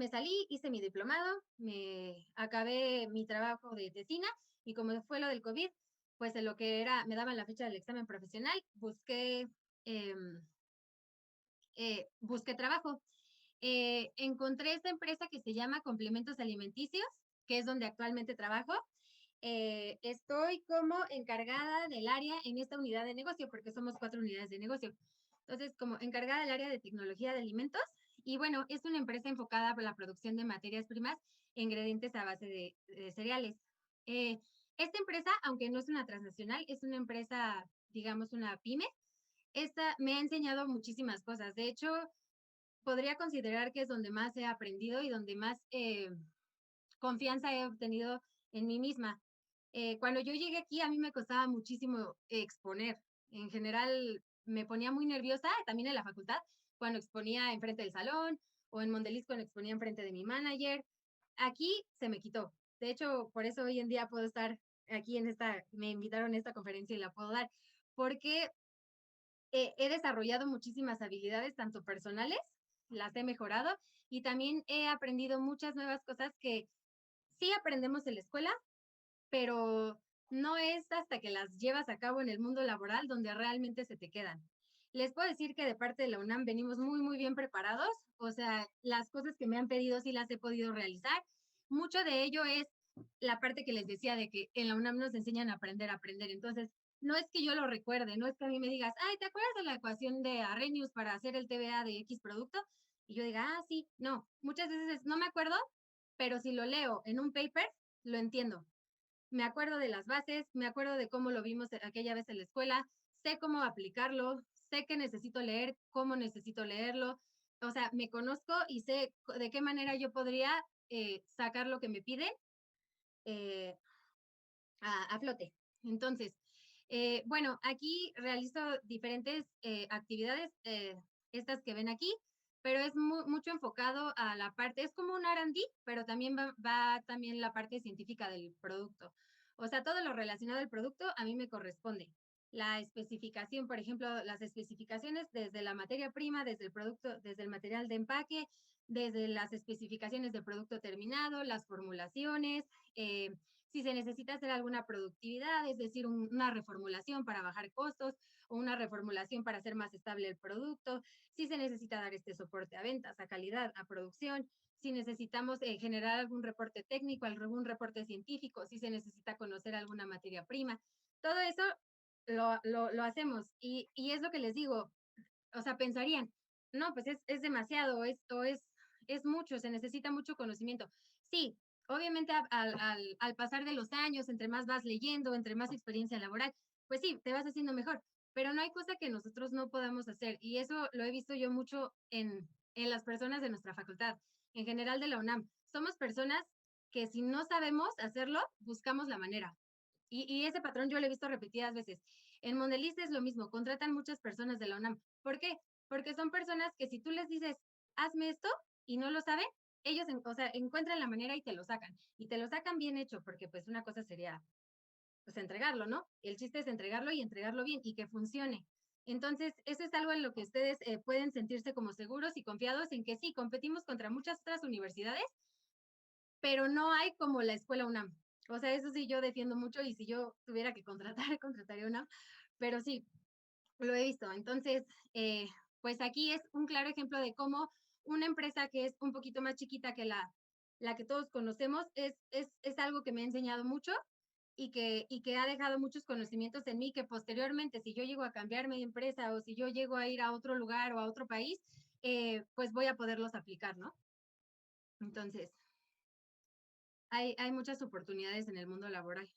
hice mi diplomado, me acabé mi trabajo de tesina y como fue lo del COVID, pues en lo que era, me daban la fecha del examen profesional, eh, busqué trabajo. Encontré esta empresa que se llama Complementos Alimenticios, que es donde actualmente trabajo. Estoy como encargada del área en esta unidad de negocio, porque somos 4 unidades de negocio. Entonces, como encargada del área de tecnología de alimentos, y bueno, es una empresa enfocada por la producción de materias primas e ingredientes a base de cereales. Eh, esta empresa, aunque no es una transnacional, es una empresa, digamos, una pyme. Esta me ha enseñado muchísimas cosas. De hecho, podría considerar que es donde más he aprendido y donde más confianza he obtenido en mí misma. Cuando yo llegué aquí, a mí me costaba muchísimo exponer. En general, me ponía muy nerviosa, también en la facultad, cuando exponía enfrente del salón o en Mondeliz cuando exponía enfrente de mi manager. Aquí se me quitó. De hecho, por eso hoy en día puedo estar aquí me invitaron a esta conferencia y la puedo dar, porque he desarrollado muchísimas habilidades, tanto personales, las he mejorado, y también he aprendido muchas nuevas cosas que sí aprendemos en la escuela, pero no es hasta que las llevas a cabo en el mundo laboral donde realmente se te quedan. Les puedo decir que de parte de la UNAM venimos muy, muy bien preparados, o sea, las cosas que me han pedido sí las he podido realizar. Mucho de ello es la parte que les decía de que en la UNAM nos enseñan a aprender, a aprender. Entonces, no es que yo lo recuerde, no es que a mí me digas, ay, ¿te acuerdas de la ecuación de Arrhenius para hacer el TVA de X producto? Y yo diga, ah, sí, no, muchas veces no me acuerdo, pero si lo leo en un paper, lo entiendo. Me acuerdo de las bases, me acuerdo de cómo lo vimos aquella vez en la escuela, sé cómo aplicarlo, sé que necesito leer, cómo necesito leerlo, o sea, me conozco y sé de qué manera yo podría sacar lo que me piden eh, a flote. Entonces, bueno, aquí realizo diferentes actividades, estas que ven aquí, pero es mucho enfocado a la parte, es como un R&D, pero también va también la parte científica del producto. O sea, todo lo relacionado al producto a mí me corresponde. La especificación, por ejemplo, las especificaciones desde la materia prima, desde el producto, desde el material de empaque, desde las especificaciones del producto terminado, las formulaciones, si se necesita hacer alguna productividad, es decir, una reformulación para bajar costos o una reformulación para hacer más estable el producto, si se necesita dar este soporte a ventas, a calidad, a producción, si necesitamos generar algún reporte técnico, algún reporte científico, si se necesita conocer alguna materia prima. Todo eso lo hacemos y es lo que les digo, o sea, pensarían, no, pues es demasiado, esto es mucho, se necesita mucho conocimiento. Sí, obviamente al pasar de los años, entre más vas leyendo, entre más experiencia laboral, pues sí, te vas haciendo mejor, pero no hay cosa que nosotros no podamos hacer y eso lo he visto yo mucho en las personas de nuestra facultad, en general de la UNAM. Somos personas que si no sabemos hacerlo, buscamos la manera. Y ese patrón yo lo he visto repetidas veces. En Mondelez es lo mismo, contratan muchas personas de la UNAM. ¿Por qué? Porque son personas que si tú les dices, hazme esto y no lo saben, ellos, o sea, encuentran la manera y te lo sacan. Y te lo sacan bien hecho, porque pues una cosa sería, pues entregarlo, ¿no? El chiste es entregarlo y entregarlo bien y que funcione. Entonces, eso es algo en lo que ustedes pueden sentirse como seguros y confiados en que sí, competimos contra muchas otras universidades, pero no hay como la escuela UNAM. O sea, eso sí yo defiendo mucho y si yo tuviera que contratar, contrataría UNAM, pero sí, lo he visto. Entonces, pues aquí es un claro ejemplo de cómo una empresa que es un poquito más chiquita que la que todos conocemos es algo que me ha enseñado mucho y que ha dejado muchos conocimientos en mí que posteriormente, si yo llego a cambiarme de empresa o si yo llego a ir a otro lugar o a otro país, pues voy a poderlos aplicar, ¿no? Entonces, hay muchas oportunidades en el mundo laboral.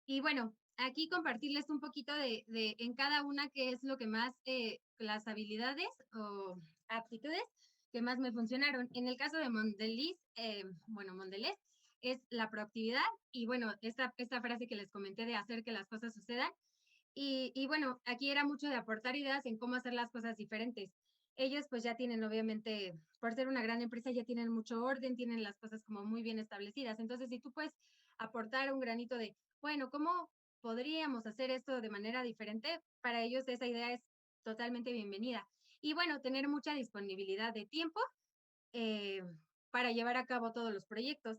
Y bueno, aquí compartirles un poquito de en cada una qué es lo que más, las habilidades o aptitudes que más me funcionaron. En el caso de Mondelez, bueno, Mondelez es la proactividad y bueno, esta frase que les comenté de hacer que las cosas sucedan. Y bueno, aquí era mucho de aportar ideas en cómo hacer las cosas diferentes. Ellos pues ya tienen obviamente, por ser una gran empresa, ya tienen mucho orden, tienen las cosas como muy bien establecidas. Entonces, si tú puedes aportar un granito de, bueno, ¿cómo podríamos hacer esto de manera diferente? Para ellos esa idea es totalmente bienvenida. Y bueno, tener mucha disponibilidad de tiempo eh, para llevar a cabo todos los proyectos.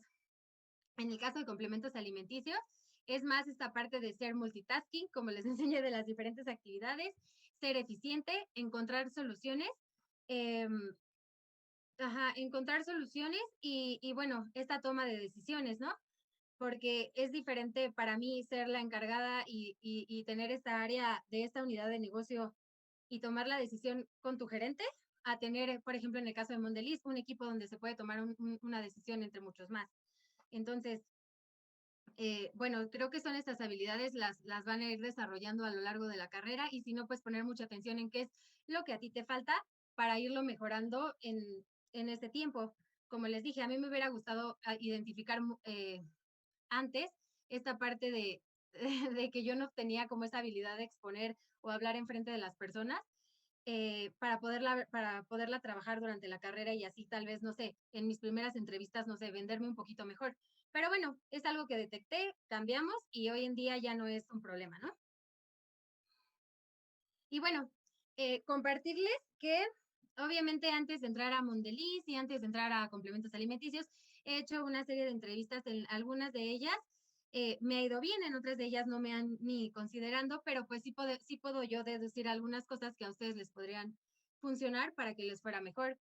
En el caso de complementos alimenticios, es más esta parte de ser multitasking, como les enseñé de las diferentes actividades, ser eficiente, encontrar soluciones, eh, encontrar soluciones y bueno, esta toma de decisiones, ¿no? Porque es diferente para mí ser la encargada y tener esta área de esta unidad de negocio y tomar la decisión con tu gerente a tener, por ejemplo, en el caso de Mondeliz, un equipo donde se puede tomar una decisión entre muchos más. Entonces, bueno, creo que son estas habilidades, las van a ir desarrollando a lo largo de la carrera y si no, pues poner mucha atención en qué es lo que a ti te falta para irlo mejorando en este tiempo. Como les dije, a mí me hubiera gustado identificar antes esta parte de que yo no tenía como esa habilidad de exponer o hablar en frente de las personas para poderla trabajar durante la carrera y así tal vez, no sé, en mis primeras entrevistas, no sé, venderme un poquito mejor. Pero bueno, es algo que detecté, cambiamos y hoy en día ya no es un problema, ¿no? Y bueno, compartirles que obviamente antes de entrar a Mondeliz y antes de entrar a complementos alimenticios, he hecho una serie de entrevistas en algunas de ellas. Me ha ido bien, en otras de ellas no me han ni considerando, pero pues sí puedo yo deducir algunas cosas que a ustedes les podrían funcionar para que les fuera mejor.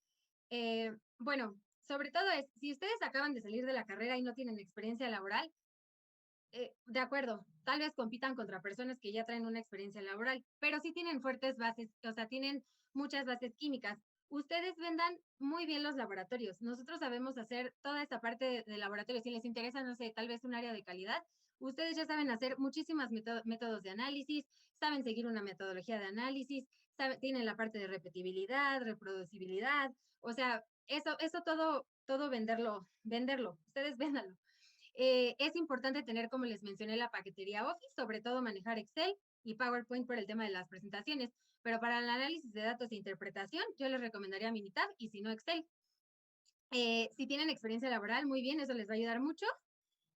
Bueno, sobre todo es, si ustedes acaban de salir de la carrera y no tienen experiencia laboral, De acuerdo, tal vez compitan contra personas que ya traen una experiencia laboral, pero sí tienen fuertes bases, o sea, tienen muchas bases químicas. Ustedes vendan muy bien los laboratorios. Nosotros sabemos hacer toda esta parte de laboratorios. Si les interesa, no sé, tal vez un área de calidad, ustedes ya saben hacer muchísimas métodos de análisis, saben seguir una metodología de análisis, tienen la parte de repetibilidad, reproducibilidad, o sea, eso todo venderlo. Ustedes véndanlo. Es importante tener, como les mencioné, la paquetería Office, sobre todo manejar Excel y PowerPoint por el tema de las presentaciones, pero para el análisis de datos e interpretación, yo les recomendaría Minitab y si no Excel. Si tienen experiencia laboral, muy bien, eso les va a ayudar mucho.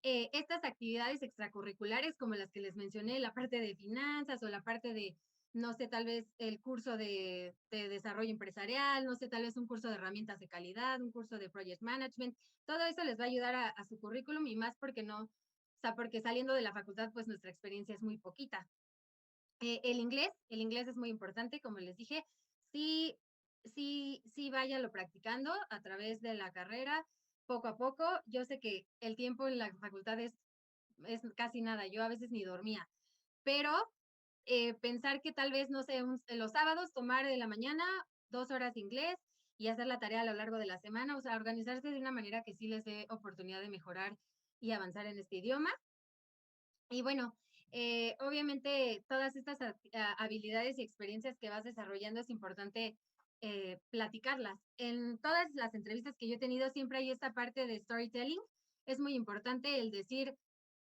Estas actividades extracurriculares, como las que les mencioné, la parte de finanzas o la parte de, no sé, tal vez el curso de desarrollo empresarial, no sé, tal vez un curso de herramientas de calidad, un curso de project management, todo eso les va a ayudar a su currículum y más porque no, o sea, porque saliendo de la facultad, pues nuestra experiencia es muy poquita. El inglés es muy importante, como les dije, sí, sí váyalo practicando a través de la carrera, poco a poco. Yo sé que el tiempo en la facultad es casi nada, yo a veces ni dormía, pero pensar que tal vez, no sé, los sábados tomar de la mañana 2 horas de inglés y hacer la tarea a lo largo de la semana, o sea, organizarse de una manera que sí les dé oportunidad de mejorar y avanzar en este idioma. Y bueno, obviamente todas estas habilidades y experiencias que vas desarrollando es importante platicarlas. En todas las entrevistas que yo he tenido siempre hay esta parte de storytelling. Es muy importante el decir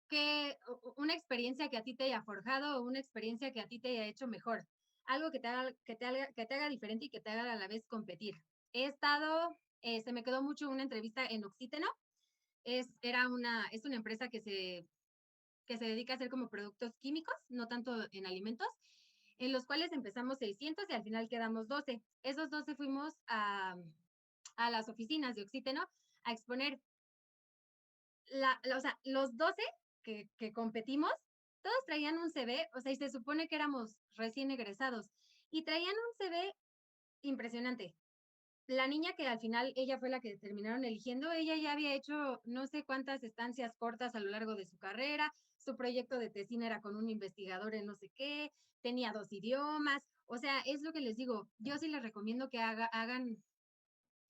que una experiencia que a ti te haya forjado o una experiencia que a ti te haya hecho mejor. Algo que te haga diferente y que te haga a la vez competir. He estado, se me quedó mucho una entrevista en Oxíteno. Es una empresa que se dedica a hacer como productos químicos, no tanto en alimentos, en los cuales empezamos 600 y al final quedamos 12. Esos 12 fuimos a las oficinas de Oxíteno a exponer, o sea, los 12 que competimos, todos traían un CV, o sea, y se supone que éramos recién egresados, y traían un CV impresionante. La niña que al final ella fue la que terminaron eligiendo, ella ya había hecho no sé cuántas estancias cortas a lo largo de su carrera, su proyecto de tesina era con un investigador en no sé qué, tenía 2 idiomas, o sea, es lo que les digo, yo sí les recomiendo que hagan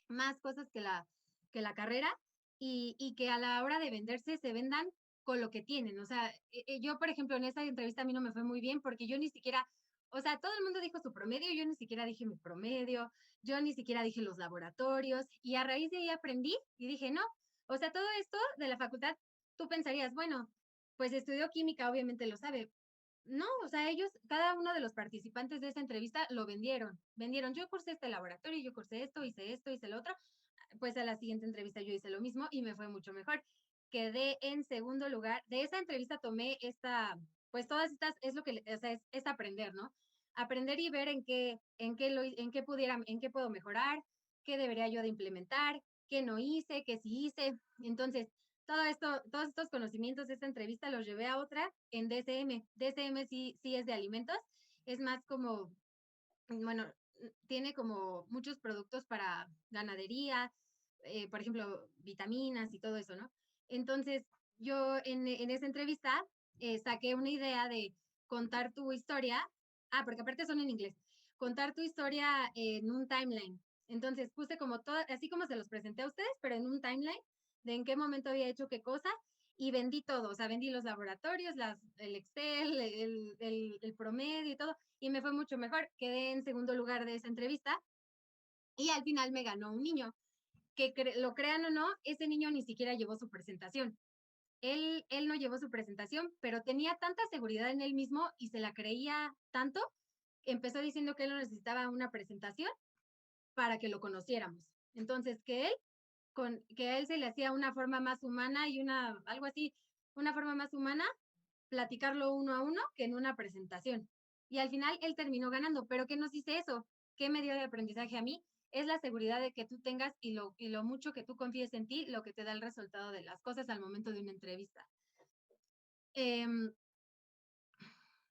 más cosas que la carrera y que a la hora de venderse se vendan con lo que tienen. O sea, yo, por ejemplo, en esta entrevista a mí no me fue muy bien porque yo ni siquiera, o sea, todo el mundo dijo su promedio, yo ni siquiera dije mi promedio, yo ni siquiera dije los laboratorios y a raíz de ahí aprendí y dije, no, o sea, todo esto de la facultad, tú pensarías, bueno, pues estudió química, obviamente lo sabe, no, o sea, ellos, cada uno de los participantes de esta entrevista lo vendieron. Vendieron, yo cursé este laboratorio, yo cursé esto, hice lo otro. Pues a la siguiente entrevista yo hice lo mismo y me fue mucho mejor. Quedé en segundo lugar. De esa entrevista tomé pues todas estas, es lo que, o sea, es aprender, ¿no? Aprender y ver en qué puedo mejorar, qué debería yo de implementar, qué no hice, qué sí hice. Entonces, todos estos conocimientos de esta entrevista los llevé a otra en DSM. DSM sí es de alimentos, es más como, bueno, tiene como muchos productos para ganadería, por ejemplo, vitaminas y todo eso, ¿no? Entonces, yo en esa entrevista saqué una idea de contar tu historia, porque aparte son en inglés, contar tu historia en un timeline. Entonces, puse como todo, así como se los presenté a ustedes, pero en un timeline de en qué momento había hecho qué cosa y vendí todo, o sea, vendí los laboratorios, el Excel, el promedio y todo, y me fue mucho mejor. Quedé en segundo lugar de esa entrevista y al final me ganó un niño, que lo crean o no, ese niño ni siquiera llevó su presentación. Él no llevó su presentación, pero tenía tanta seguridad en él mismo y se la creía tanto, empezó diciendo que él no necesitaba una presentación para que lo conociéramos. Entonces, que a él se le hacía una forma más humana y algo así, una forma más humana, platicarlo uno a uno que en una presentación. Y al final él terminó ganando, pero ¿qué nos dice eso? ¿Qué me dio de aprendizaje a mí? Es la seguridad de que tú tengas y lo mucho que tú confíes en ti, lo que te da el resultado de las cosas al momento de una entrevista. Eh,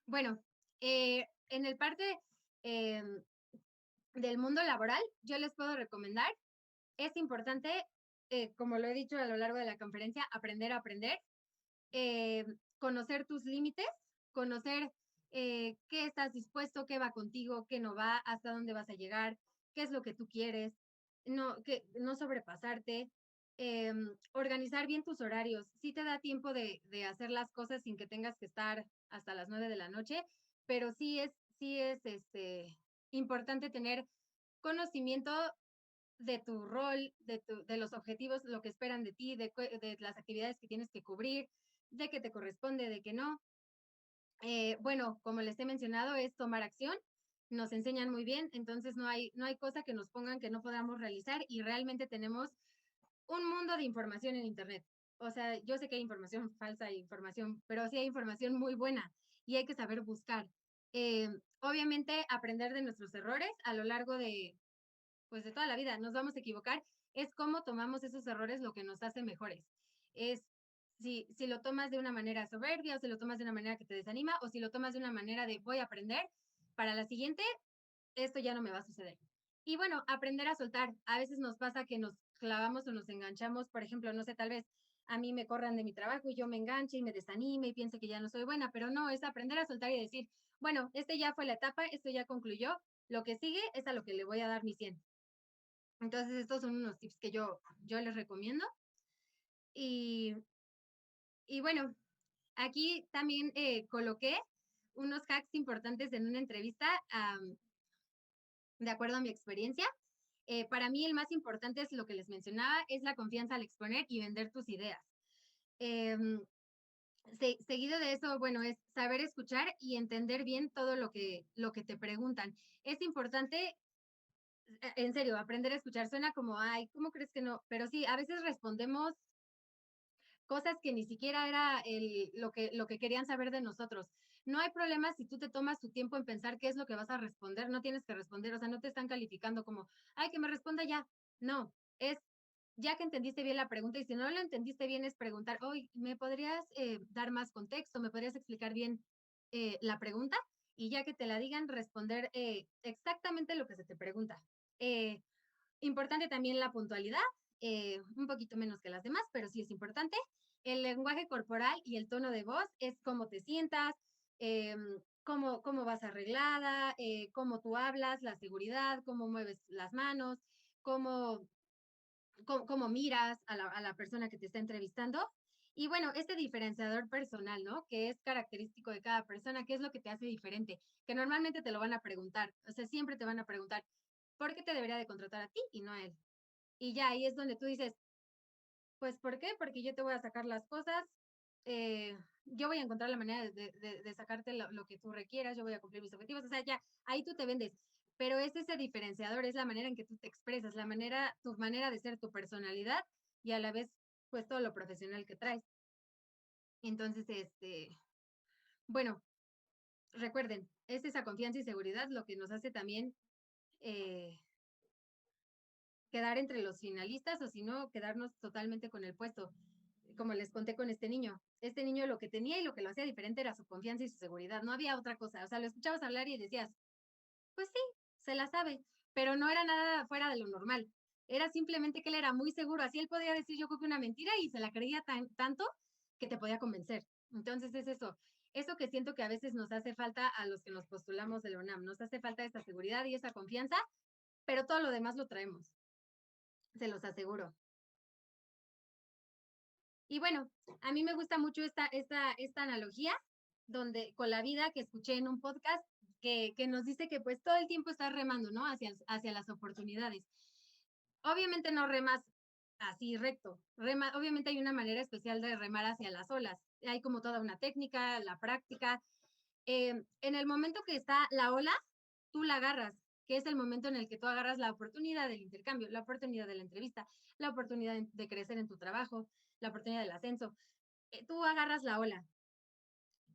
bueno, en el parte eh, del mundo laboral, yo les puedo recomendar, es importante, como lo he dicho a lo largo de la conferencia, aprender a aprender. conocer tus límites, conocer qué estás dispuesto, qué va contigo, qué no va, hasta dónde vas a llegar, qué es lo que tú quieres, no sobrepasarte, organizar bien tus horarios. Sí te da tiempo de hacer las cosas sin que tengas que estar hasta las 9 de la noche, pero sí es importante tener conocimiento de tu rol, de los objetivos, lo que esperan de ti, de las actividades que tienes que cubrir, de que te corresponde, de que no. Bueno, como les he mencionado, es tomar acción. Nos enseñan muy bien, entonces no hay cosa que nos pongan que no podamos realizar y realmente tenemos un mundo de información en Internet. O sea, yo sé que hay información falsa e información, pero sí hay información muy buena y hay que saber buscar. Obviamente, aprender de nuestros errores a lo largo pues de toda la vida, nos vamos a equivocar, es cómo tomamos esos errores lo que nos hace mejores. Es si lo tomas de una manera soberbia o si lo tomas de una manera que te desanima o si lo tomas de una manera de voy a aprender, para la siguiente, esto ya no me va a suceder. Y bueno, aprender a soltar. A veces nos pasa que nos clavamos o nos enganchamos, por ejemplo, no sé, tal vez a mí me corran de mi trabajo y yo me enganche y me desanime y piense que ya no soy buena, pero no, es aprender a soltar y decir, bueno, este ya fue la etapa, esto ya concluyó, lo que sigue es a lo que le voy a dar mi 100. Entonces, estos son unos tips que yo les recomiendo. Y, y bueno, aquí también coloqué unos hacks importantes en una entrevista, de acuerdo a mi experiencia. Para mí el más importante es lo que les mencionaba, es la confianza al exponer y vender tus ideas. Em, seguido de eso, bueno, es saber escuchar y entender bien todo lo que te preguntan. Es importante, en serio, aprender a escuchar. Suena como, ay, ¿cómo crees que no? Pero sí, a veces respondemos cosas que ni siquiera era lo que querían saber de nosotros. No hay problema si tú te tomas tu tiempo en pensar qué es lo que vas a responder, no tienes que responder, o sea, no te están calificando como, ay, que me responda ya. No, es ya que entendiste bien la pregunta y si no lo entendiste bien es preguntar, oye, ¿me podrías dar más contexto? ¿Me podrías explicar bien la pregunta? Y ya que te la digan, responder exactamente lo que se te pregunta. Eh, Importante también la puntualidad, un poquito menos que las demás, pero sí es importante. El lenguaje corporal y el tono de voz es cómo te sientas, cómo vas arreglada, cómo tú hablas, la seguridad, cómo mueves las manos, cómo, cómo miras a la persona que te está entrevistando. Y bueno, este diferenciador personal, ¿no? Que es característico de cada persona, ¿qué es lo que te hace diferente? Que normalmente te lo van a preguntar, o sea, siempre te van a preguntar, ¿por qué te debería de contratar a ti y no a él? Y ya ahí es donde tú dices, pues, ¿por qué? Porque yo te voy a sacar las cosas, yo voy a encontrar la manera de sacarte lo que tú requieras, yo voy a cumplir mis objetivos, o sea, ya, ahí tú te vendes. Pero es ese diferenciador, es la manera en que tú te expresas, tu manera de ser, tu personalidad y a la vez, pues, todo lo profesional que traes. Entonces, bueno, recuerden, es esa confianza y seguridad lo que nos hace también eh, quedar entre los finalistas o si no, quedarnos totalmente con el puesto. Como les conté con este niño. Este niño lo que tenía y lo que lo hacía diferente era su confianza y su seguridad. No había otra cosa. O sea, lo escuchabas hablar y decías, pues sí, se la sabe, pero no era nada fuera de lo normal. Era simplemente que él era muy seguro. Así él podía decir yo creo que una mentira y se la creía tanto que te podía convencer. Entonces es eso. Eso que siento que a veces nos hace falta a los que nos postulamos de la UNAM. Nos hace falta esa seguridad y esa confianza, pero todo lo demás lo traemos. Se los aseguro. Y bueno, a mí me gusta mucho esta analogía donde con la vida que escuché en un podcast que nos dice que pues todo el tiempo estás remando, ¿no? Hacia las oportunidades. Obviamente no remas así recto. Obviamente hay una manera especial de remar hacia las olas. Hay como toda una técnica, la práctica. En el momento que está la ola, tú la agarras, que es el momento en el que tú agarras la oportunidad del intercambio, la oportunidad de la entrevista, la oportunidad de crecer en tu trabajo, la oportunidad del ascenso. Tú agarras la ola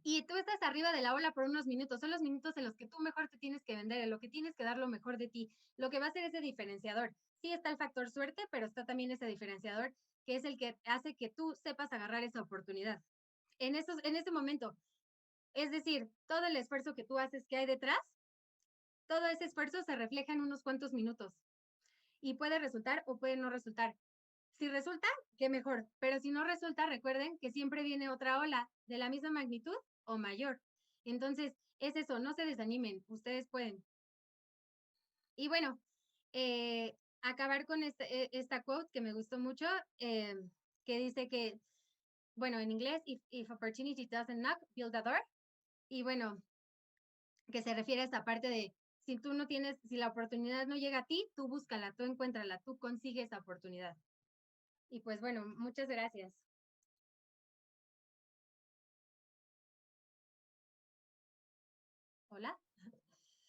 y tú estás arriba de la ola por unos minutos. Son los minutos en los que tú mejor te tienes que vender, en lo que tienes que dar lo mejor de ti, lo que va a ser ese diferenciador. Sí está el factor suerte, pero está también ese diferenciador que es el que hace que tú sepas agarrar esa oportunidad. En ese momento, es decir, todo el esfuerzo que tú haces que hay detrás, todo ese esfuerzo se refleja en unos cuantos minutos y puede resultar o puede no resultar. Si resulta, qué mejor, pero si no resulta, recuerden que siempre viene otra ola de la misma magnitud o mayor. Entonces, es eso, no se desanimen, ustedes pueden. Y bueno, acabar con esta quote que me gustó mucho, eh, que dice que, bueno, en inglés, if opportunity doesn't knock, build a door. Y bueno, que se refiere a esta parte de, si tú no tienes, si la oportunidad no llega a ti, tú búscala, tú encuéntrala, tú consigues esa oportunidad. Y pues bueno, muchas gracias. Hola.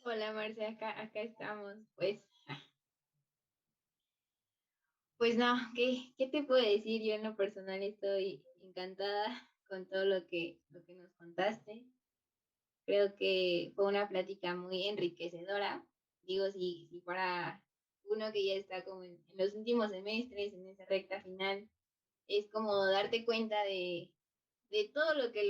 Hola Marce, acá estamos. Pues no, ¿qué te puedo decir? Yo en lo personal estoy encantada con todo lo que nos contaste. Creo que fue una plática muy enriquecedora. Digo, si para uno que ya está como en los últimos semestres, en esa recta final, es como darte cuenta de todo lo que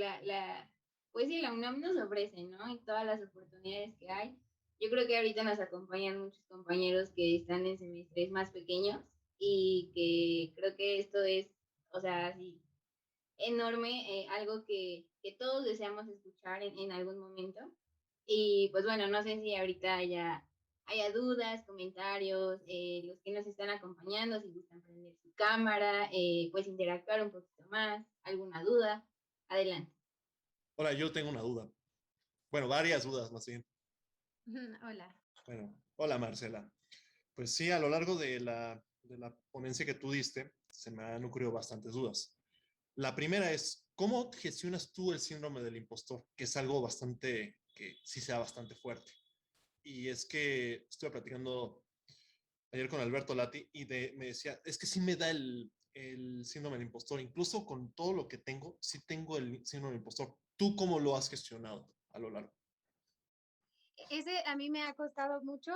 pues sí, la UNAM nos ofrece, ¿no? Y todas las oportunidades que hay. Yo creo que ahorita nos acompañan muchos compañeros que están en semestres más pequeños y que creo que esto es, o sea, sí, enorme, algo que todos deseamos escuchar en algún momento. Y pues bueno, no sé si ahorita haya dudas, comentarios, los que nos están acompañando, si gustan prender su cámara, pues interactuar un poquito más, alguna duda, adelante. Hola, yo tengo una duda. Bueno, varias dudas más bien. Hola. Bueno, hola Marcela. Pues sí, a lo largo de la ponencia que tú diste, se me han ocurrido bastantes dudas. La primera es, ¿cómo gestionas tú el síndrome del impostor? Que es algo bastante, que sí sea bastante fuerte. Y es que estuve platicando ayer con Alberto Lati y me decía, es que sí me da el síndrome del impostor. Incluso con todo lo que tengo, sí tengo el síndrome del impostor. ¿Tú cómo lo has gestionado a lo largo? Ese a mí me ha costado mucho,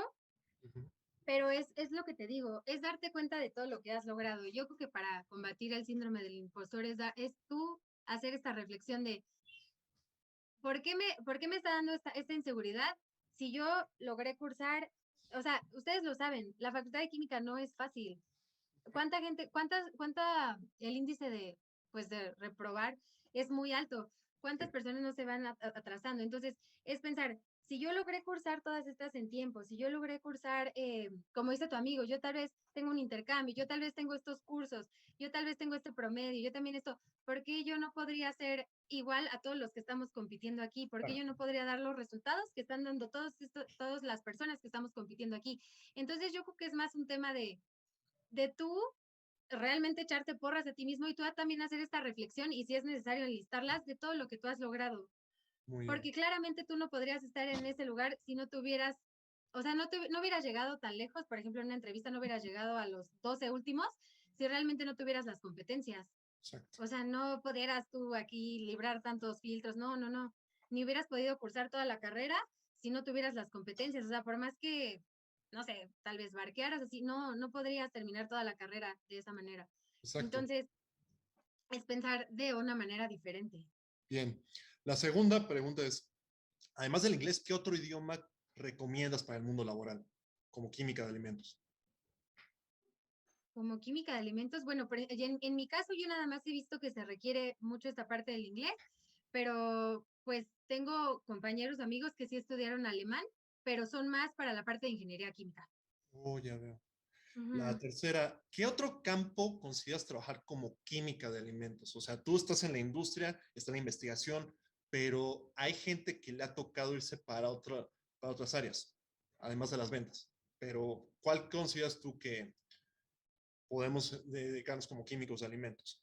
Ujú. pero es lo que te digo, es darte cuenta de todo lo que has logrado. Yo creo que para combatir el síndrome del impostor es tú hacer esta reflexión de por qué me está dando esta inseguridad si yo logré cursar, o sea, ustedes lo saben, la Facultad de Química no es fácil. ¿Cuánta gente, el índice de, pues, de reprobar es muy alto? ¿Cuántas personas no se van atrasando? Entonces, es pensar, si yo logré cursar todas estas en tiempo, si yo logré cursar, como dice tu amigo, yo tal vez tengo un intercambio, yo tal vez tengo estos cursos, yo tal vez tengo este promedio, yo también esto, ¿por qué yo no podría ser igual a todos los que estamos compitiendo aquí? ¿Por qué Claro, yo no podría dar los resultados que están dando todas las personas que estamos compitiendo aquí? Entonces, yo creo que es más un tema de tú realmente echarte porras a ti mismo y tú también hacer esta reflexión y si es necesario enlistarlas de todo lo que tú has logrado. muy bien. Porque claramente tú no podrías estar en ese lugar si no tuvieras, o sea, no hubieras llegado tan lejos, por ejemplo, en una entrevista no hubieras llegado a los 12 últimos si realmente no tuvieras las competencias. Exacto. O sea, no pudieras tú aquí librar tantos filtros, no. Ni hubieras podido cursar toda la carrera si no tuvieras las competencias. O sea, por más que, no sé, tal vez barquearas así, no podrías terminar toda la carrera de esa manera. Exacto. Entonces, es pensar de una manera diferente. Bien. La segunda pregunta es, además del inglés, ¿qué otro idioma recomiendas para el mundo laboral, como química de alimentos? Como química de alimentos, bueno, en mi caso yo nada más he visto que se requiere mucho esta parte del inglés, pero pues tengo compañeros, amigos que sí estudiaron alemán, pero son más para la parte de ingeniería química. Oh, ya veo. La Ujú. tercera, ¿qué otro campo consideras trabajar como química de alimentos? O sea, tú estás en la industria, está en la investigación, pero hay gente que le ha tocado irse para otras áreas, además de las ventas. Pero, ¿cuál consideras tú que podemos dedicarnos como químicos de alimentos?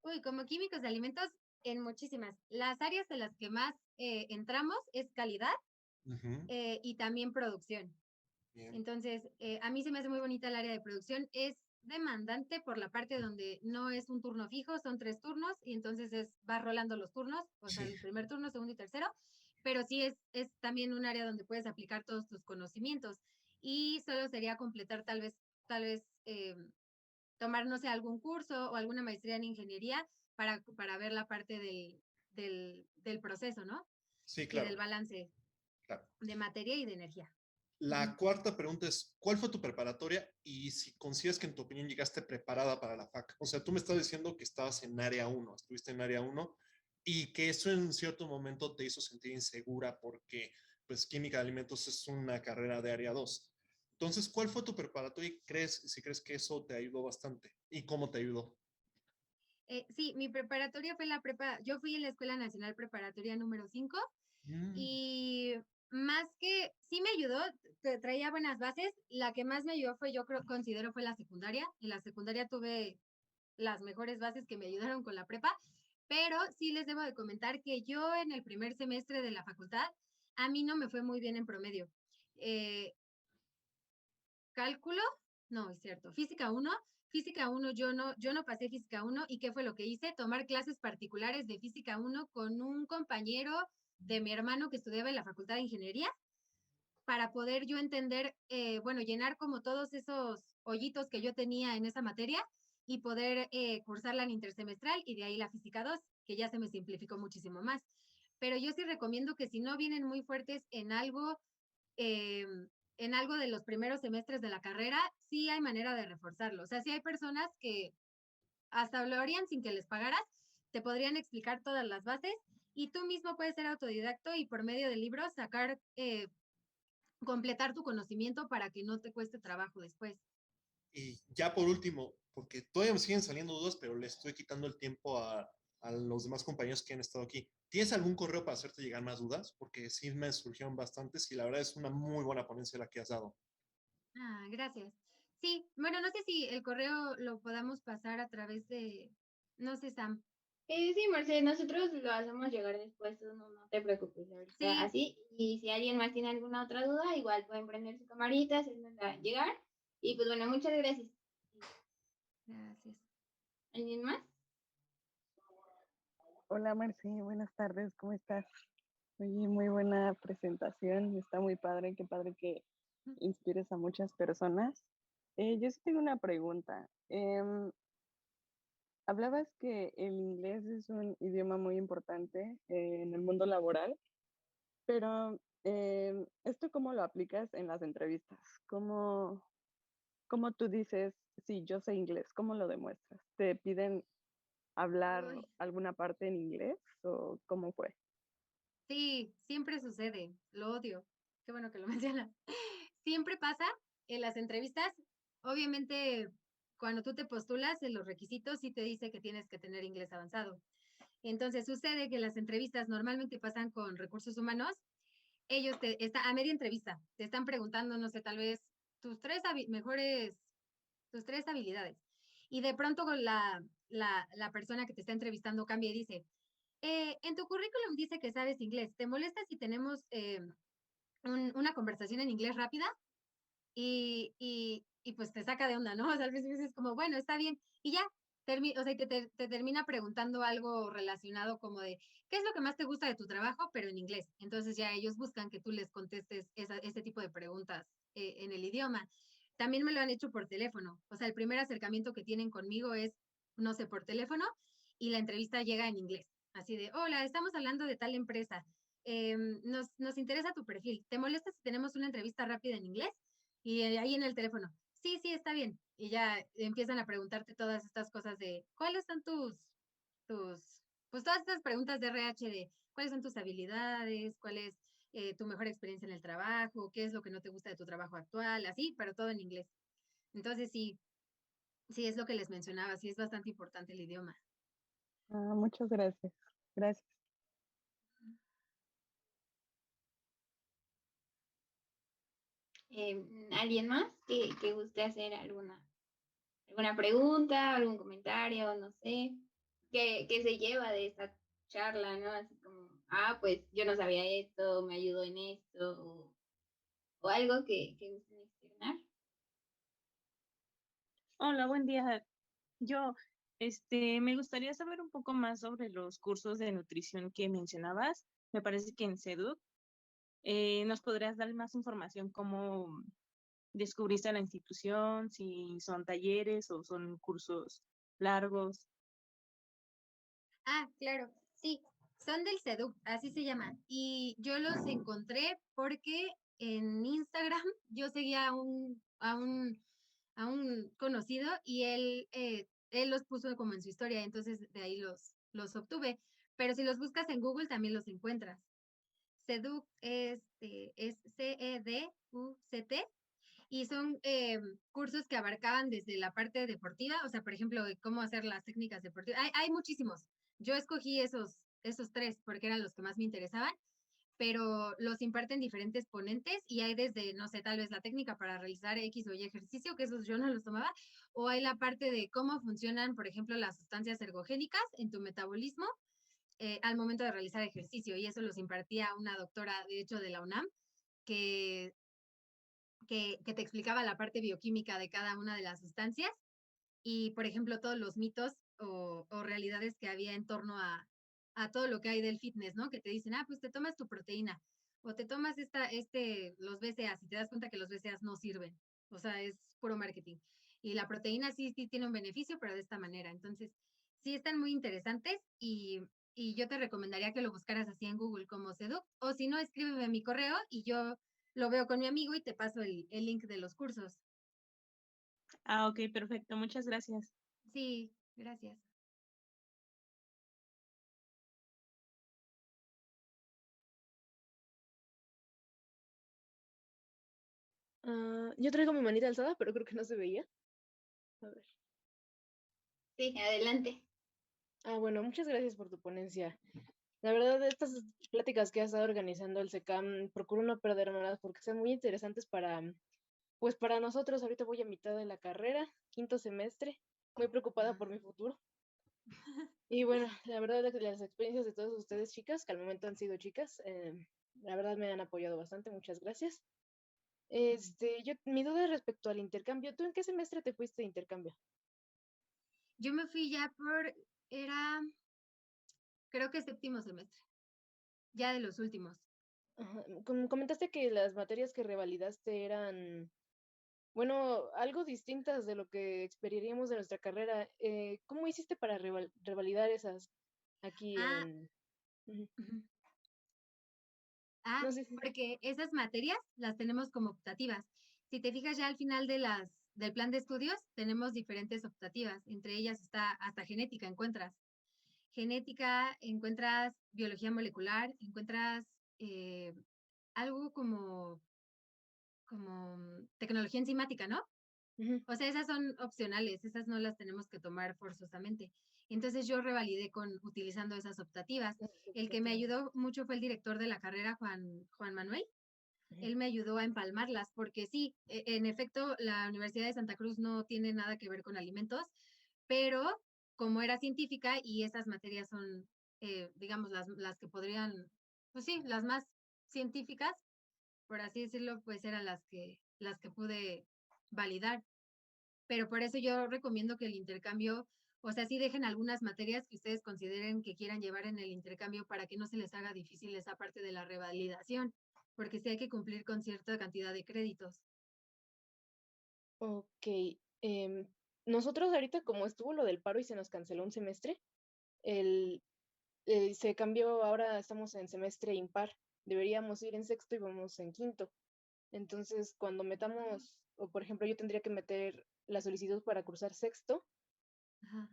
Uy, como químicos de alimentos, en muchísimas. Las áreas en las que más entramos es calidad Ujú. y también producción. Bien. Entonces, a mí se me hace muy bonita el área de producción. Es demandante por la parte donde no es un turno fijo, son 3 turnos y entonces va rolando los turnos, o sea, Sí, el primer turno, segundo y tercero, pero sí es también un área donde puedes aplicar todos tus conocimientos y solo sería completar tal vez tomar, no sé, algún curso o alguna maestría en ingeniería para ver la parte del proceso, ¿no? sí, Y del claro, balance claro. de materia y de energía. La cuarta pregunta es, ¿cuál fue tu preparatoria y si consideras que en tu opinión llegaste preparada para la fac? O sea, tú me estás diciendo que estabas en área uno, estuviste en área uno y que eso en cierto momento te hizo sentir insegura porque pues química de alimentos es una carrera de área 2. Entonces, ¿cuál fue tu preparatoria y si crees que eso te ayudó bastante? ¿Y cómo te ayudó? Sí, mi preparatoria fue la prepa, yo fui en la Escuela Nacional Preparatoria número 5 Mm, y más que sí me ayudó, traía buenas bases, la que más me ayudó fue, yo creo, considero fue la secundaria. En la secundaria tuve las mejores bases que me ayudaron con la prepa, pero sí les debo de comentar que yo en el primer semestre de la facultad, a mí no me fue muy bien en promedio. Eh, Cálculo, no, es cierto, física uno yo no pasé física uno. ¿Y qué fue lo que hice? Tomar clases particulares de física uno con un compañero de mi hermano que estudiaba en la Facultad de Ingeniería para poder yo entender, bueno, llenar como todos esos hoyitos que yo tenía en esa materia y poder cursarla en intersemestral y de ahí la física 2, que ya se me simplificó muchísimo más. Pero yo sí recomiendo que si no vienen muy fuertes eh, en algo de los primeros semestres de la carrera, sí hay manera de reforzarlo. O sea, sí hay personas que hasta lo harían sin que les pagaras, te podrían explicar todas las bases y tú mismo puedes ser autodidacto y por medio de libros sacar, completar tu conocimiento para que no te cueste trabajo después. Y ya por último, porque todavía me siguen saliendo dudas, pero le estoy quitando el tiempo a los demás compañeros que han estado aquí. ¿Tienes algún correo para hacerte llegar más dudas? Porque sí me surgieron bastantes y la verdad es una muy buena ponencia la que has dado. Ah, gracias. Sí, bueno, no sé si el correo lo podamos pasar a través de, no sé, Sam. Sí, Mercedes, nosotros lo hacemos llegar después, tú no te preocupes ahorita Sí, así. Y si alguien más tiene alguna otra duda, igual pueden prender su camarita, hacernosla llegar. Y pues bueno, muchas gracias. gracias. ¿Alguien más? Hola Marci, buenas tardes, ¿cómo estás? Oye, muy buena presentación, está muy padre, qué padre que inspires a muchas personas. Yo sí tengo una pregunta. Hablabas que el inglés es un idioma muy importante en el mundo laboral, pero ¿esto cómo lo aplicas en las entrevistas? ¿Cómo tú dices, sí, yo sé inglés? ¿Cómo lo demuestras? ¿Te piden hablar Uy, alguna parte en inglés o cómo fue? sí, siempre sucede, lo odio. Qué bueno que lo mencionas. Siempre pasa en las entrevistas, obviamente cuando tú te postulas en los requisitos sí te dice que tienes que tener inglés avanzado. Entonces sucede que las entrevistas normalmente pasan con recursos humanos. Ellos está a media entrevista, te están preguntando, no sé, tal vez tus mejores, tus tres habilidades. Y de pronto con la persona que te está entrevistando cambia y dice, en tu currículum dice que sabes inglés. ¿Te molesta si tenemos una conversación en inglés rápida? Y pues te saca de onda, ¿no? O sea, al principio es como, bueno, está bien. Y ya, o sea, te termina preguntando algo relacionado como de, ¿qué es lo que más te gusta de tu trabajo? Pero en inglés. Entonces ya ellos buscan que tú les contestes ese tipo de preguntas en el idioma. También me lo han hecho por teléfono. O sea, el primer acercamiento que tienen conmigo es, no sé, por teléfono y la entrevista llega en inglés. Así de, hola, estamos hablando de tal empresa. Nos interesa tu perfil. ¿Te molesta si tenemos una entrevista rápida en inglés? Y ahí en el teléfono, sí, sí, está bien. Y ya empiezan a preguntarte todas estas cosas de, ¿cuáles son pues todas estas preguntas de RH de, ¿cuáles son tus habilidades? ¿Cuál es tu mejor experiencia en el trabajo? ¿Qué es lo que no te gusta de tu trabajo actual? Así, pero todo en inglés. Entonces sí, sí es lo que les mencionaba, sí es bastante importante el idioma. Ah, muchas gracias. Gracias. ¿Alguien más que guste hacer alguna pregunta, algún comentario, no sé? ¿Qué se lleva de esta charla, no? Así como, pues yo no sabía esto, me ayudó en esto, o algo que gusten externar. Hola, buen día. Yo, me gustaría saber un poco más sobre los cursos de nutrición que mencionabas. Me parece que en SEDUC, ¿nos podrías dar más información cómo descubriste la institución, si son talleres o son cursos largos? Ah, claro, sí, son del SEDUC, así se llaman. Y yo los encontré porque en Instagram yo seguía a un conocido y él los puso como en su historia, entonces de ahí los obtuve. Pero si los buscas en Google también los encuentras. Seduct es CEDUCT y son cursos que abarcaban desde la parte deportiva, o sea, por ejemplo, de cómo hacer las técnicas deportivas. Hay muchísimos. Yo escogí esos 3 porque eran los que más me interesaban, pero los imparten diferentes ponentes y hay desde, no sé, tal vez la técnica para realizar X o Y ejercicio, que esos yo no los tomaba, o hay la parte de cómo funcionan, por ejemplo, las sustancias ergogénicas en tu metabolismo al momento de realizar ejercicio, y eso los impartía una doctora, de hecho, de la UNAM, que, que te explicaba la parte bioquímica de cada una de las sustancias y, por ejemplo, todos los mitos o realidades que había en torno a todo lo que hay del fitness, ¿no? Que te dicen, pues te tomas tu proteína o te tomas los BCAAs y te das cuenta que los BCAAs no sirven. O sea, es puro marketing. Y la proteína sí tiene un beneficio, pero de esta manera. Entonces, sí están muy interesantes y yo te recomendaría que lo buscaras así en Google como Seduc, o si no, escríbeme mi correo y yo lo veo con mi amigo y te paso el link de los cursos. Ok, perfecto. Muchas gracias. Sí, gracias. Yo traigo mi manita alzada, pero creo que no se veía. A ver. Sí, adelante. Bueno, muchas gracias por tu ponencia. La verdad, estas pláticas que has estado organizando el SECAM, procuro no perdérmelas porque son muy interesantes pues para nosotros. Ahorita voy a mitad de la carrera, 5º semestre, muy preocupada por mi futuro. Y bueno, la verdad, las experiencias de todos ustedes, chicas, que al momento han sido chicas, la verdad me han apoyado bastante, muchas gracias. Mi duda es respecto al intercambio. ¿Tú en qué semestre te fuiste de intercambio? Yo me fui ya creo que 7º semestre, ya de los últimos. Ajá, comentaste que las materias que revalidaste eran, bueno, algo distintas de lo que esperaríamos de nuestra carrera. ¿Cómo hiciste para revalidar esas aquí Ah, en...? Ujú. ujú. No sé si... Porque esas materias las tenemos como optativas. Si te fijas ya al final del plan de estudios, tenemos diferentes optativas. Entre ellas está hasta genética, encuentras biología molecular, encuentras algo como tecnología enzimática, ¿no? Ujú. O sea, esas son opcionales, esas no las tenemos que tomar forzosamente. Entonces yo revalidé utilizando esas optativas. El que me ayudó mucho fue el director de la carrera, Juan Manuel. Ujú. Él me ayudó a empalmarlas, porque sí, en efecto, la Universidad de Santa Cruz no tiene nada que ver con alimentos, pero como era científica y estas materias son, digamos, las que podrían, pues sí, las más científicas, por así decirlo, pues eran las que pude validar. Pero por eso yo recomiendo que el intercambio, o sea, sí dejen algunas materias que ustedes consideren que quieran llevar en el intercambio para que no se les haga difícil esa parte de la revalidación, porque sí hay que cumplir con cierta cantidad de créditos. Ok. em, Nosotros ahorita, como estuvo lo del paro y se nos canceló un semestre, el, se cambió, ahora estamos en semestre impar. Deberíamos ir en 6º y vamos en 5º. Entonces, cuando metamos, o por ejemplo, yo tendría que meter la solicitud para cursar 6º Ajá.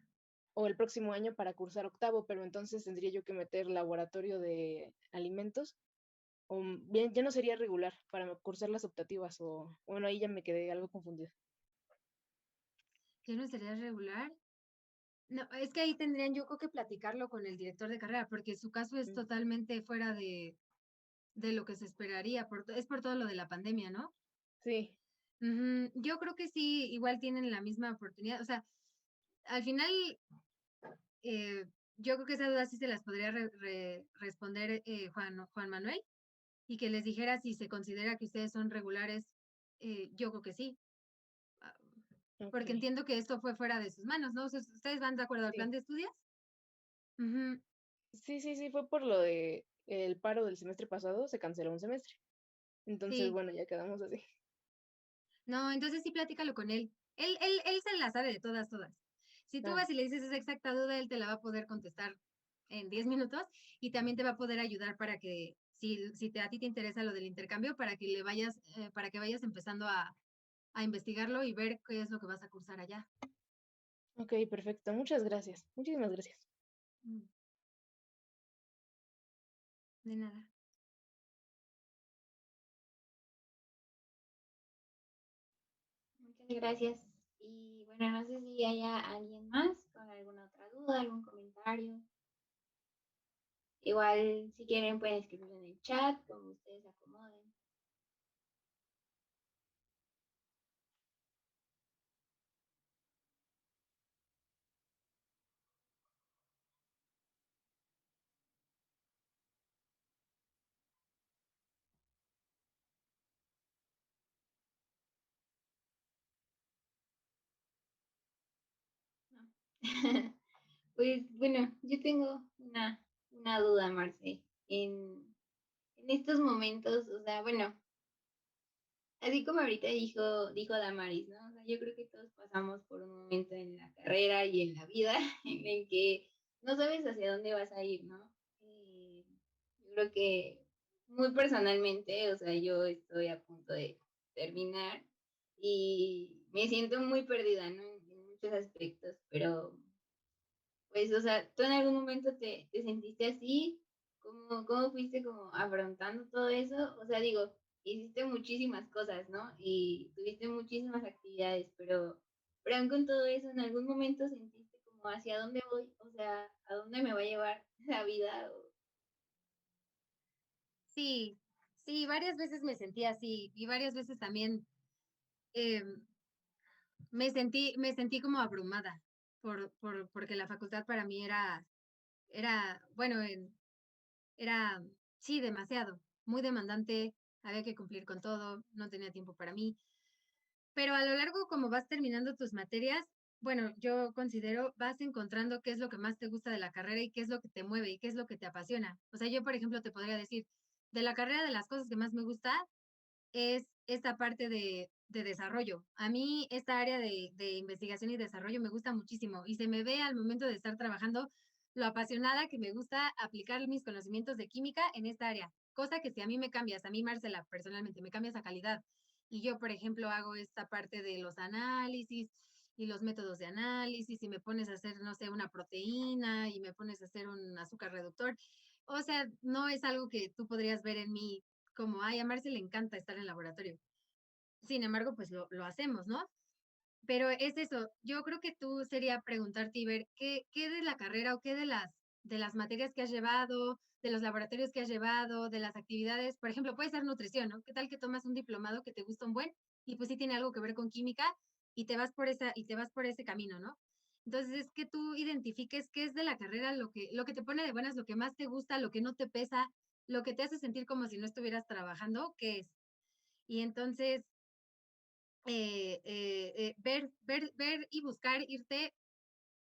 o el próximo año para cursar 8º, pero entonces tendría yo que meter laboratorio de alimentos, o bien, ya no sería regular para cursar las optativas, o bueno, ahí ya me quedé algo confundida. ¿Qué no sería regular? No, es que ahí tendrían yo creo que platicarlo con el director de carrera, porque su caso es totalmente fuera de lo que se esperaría, es por todo lo de la pandemia, ¿no? Sí. Yo creo que sí, igual tienen la misma oportunidad. O sea, al final, eh, yo creo que esas dudas sí se las podría responder Juan Manuel y que les dijera si se considera que ustedes son regulares. Yo creo que sí, ah, Ok. porque entiendo que esto fue fuera de sus manos, ¿no? O sea, ¿ustedes van de acuerdo al plan Sí. de estudios? Ujú. Sí, fue por lo de el paro del semestre pasado, se canceló un semestre. Entonces, Sí, bueno, ya quedamos así. no, entonces sí platícalo con él. Él se la sabe de todas, todas. Si tú Ah, vas y le dices esa exacta duda, él te la va a poder contestar en 10 minutos y también te va a poder ayudar para que si a ti te interesa lo del intercambio, para que vayas empezando a investigarlo y ver qué es lo que vas a cursar allá. Ok, perfecto. Muchas gracias. Muchísimas gracias. Mm. De nada. Muchas gracias. Y bueno, no sé si haya alguien más con alguna otra duda, algún comentario. Igual, si quieren, pueden escribirlo en el chat, como ustedes se acomoden. Pues bueno, yo tengo una duda, Marce. En estos momentos, o sea, bueno, así como ahorita dijo Damaris, ¿no? O sea, yo creo que todos pasamos por un momento en la carrera y en la vida en el que no sabes hacia dónde vas a ir, ¿no? Yo creo que muy personalmente, o sea, yo estoy a punto de terminar y me siento muy perdida, ¿no? En muchos aspectos, pero pues, o sea, ¿tú en algún momento te sentiste así? ¿Cómo fuiste como afrontando todo eso? O sea, digo, hiciste muchísimas cosas, ¿no? Y tuviste muchísimas actividades, pero aún con todo eso, ¿en algún momento sentiste como hacia dónde voy? O sea, ¿a dónde me va a llevar la vida? Sí, sí, varias veces me sentí así y varias veces también em, me sentí como abrumada porque la facultad para mí bueno, era, sí, demasiado, muy demandante, había que cumplir con todo, no tenía tiempo para mí. Pero a lo largo, como vas terminando tus materias, bueno, yo considero vas encontrando qué es lo que más te gusta de la carrera y qué es lo que te mueve y qué es lo que te apasiona. O sea, yo, por ejemplo, te podría decir, de la carrera, de las cosas que más me gusta es esta parte de desarrollo. A mí esta área de investigación y desarrollo me gusta muchísimo y se me ve al momento de estar trabajando lo apasionada que me gusta aplicar mis conocimientos de química en esta área. Cosa que si a mí me cambias, a mí Marcela personalmente me cambias a calidad y yo, por ejemplo, hago esta parte de los análisis y los métodos de análisis y me pones a hacer, no sé, una proteína y me pones a hacer un azúcar reductor. O sea, no es algo que tú podrías ver en mí como, ay, a Marce le encanta estar en el laboratorio. Sin embargo, pues lo hacemos, ¿no? Pero es eso, yo creo que tú sería preguntarte y ver qué de la carrera o qué de las materias que has llevado, de los laboratorios que has llevado, de las actividades, por ejemplo, puede ser nutrición, ¿no? ¿Qué tal que tomas un diplomado que te gusta un buen y pues sí tiene algo que ver con química y te vas por ese camino, ¿no? Entonces es que tú identifiques qué es de la carrera lo que te pone de buenas, lo que más te gusta, lo que no te pesa, lo que te hace sentir como si no estuvieras trabajando, ¿qué es? Y entonces ver y buscar irte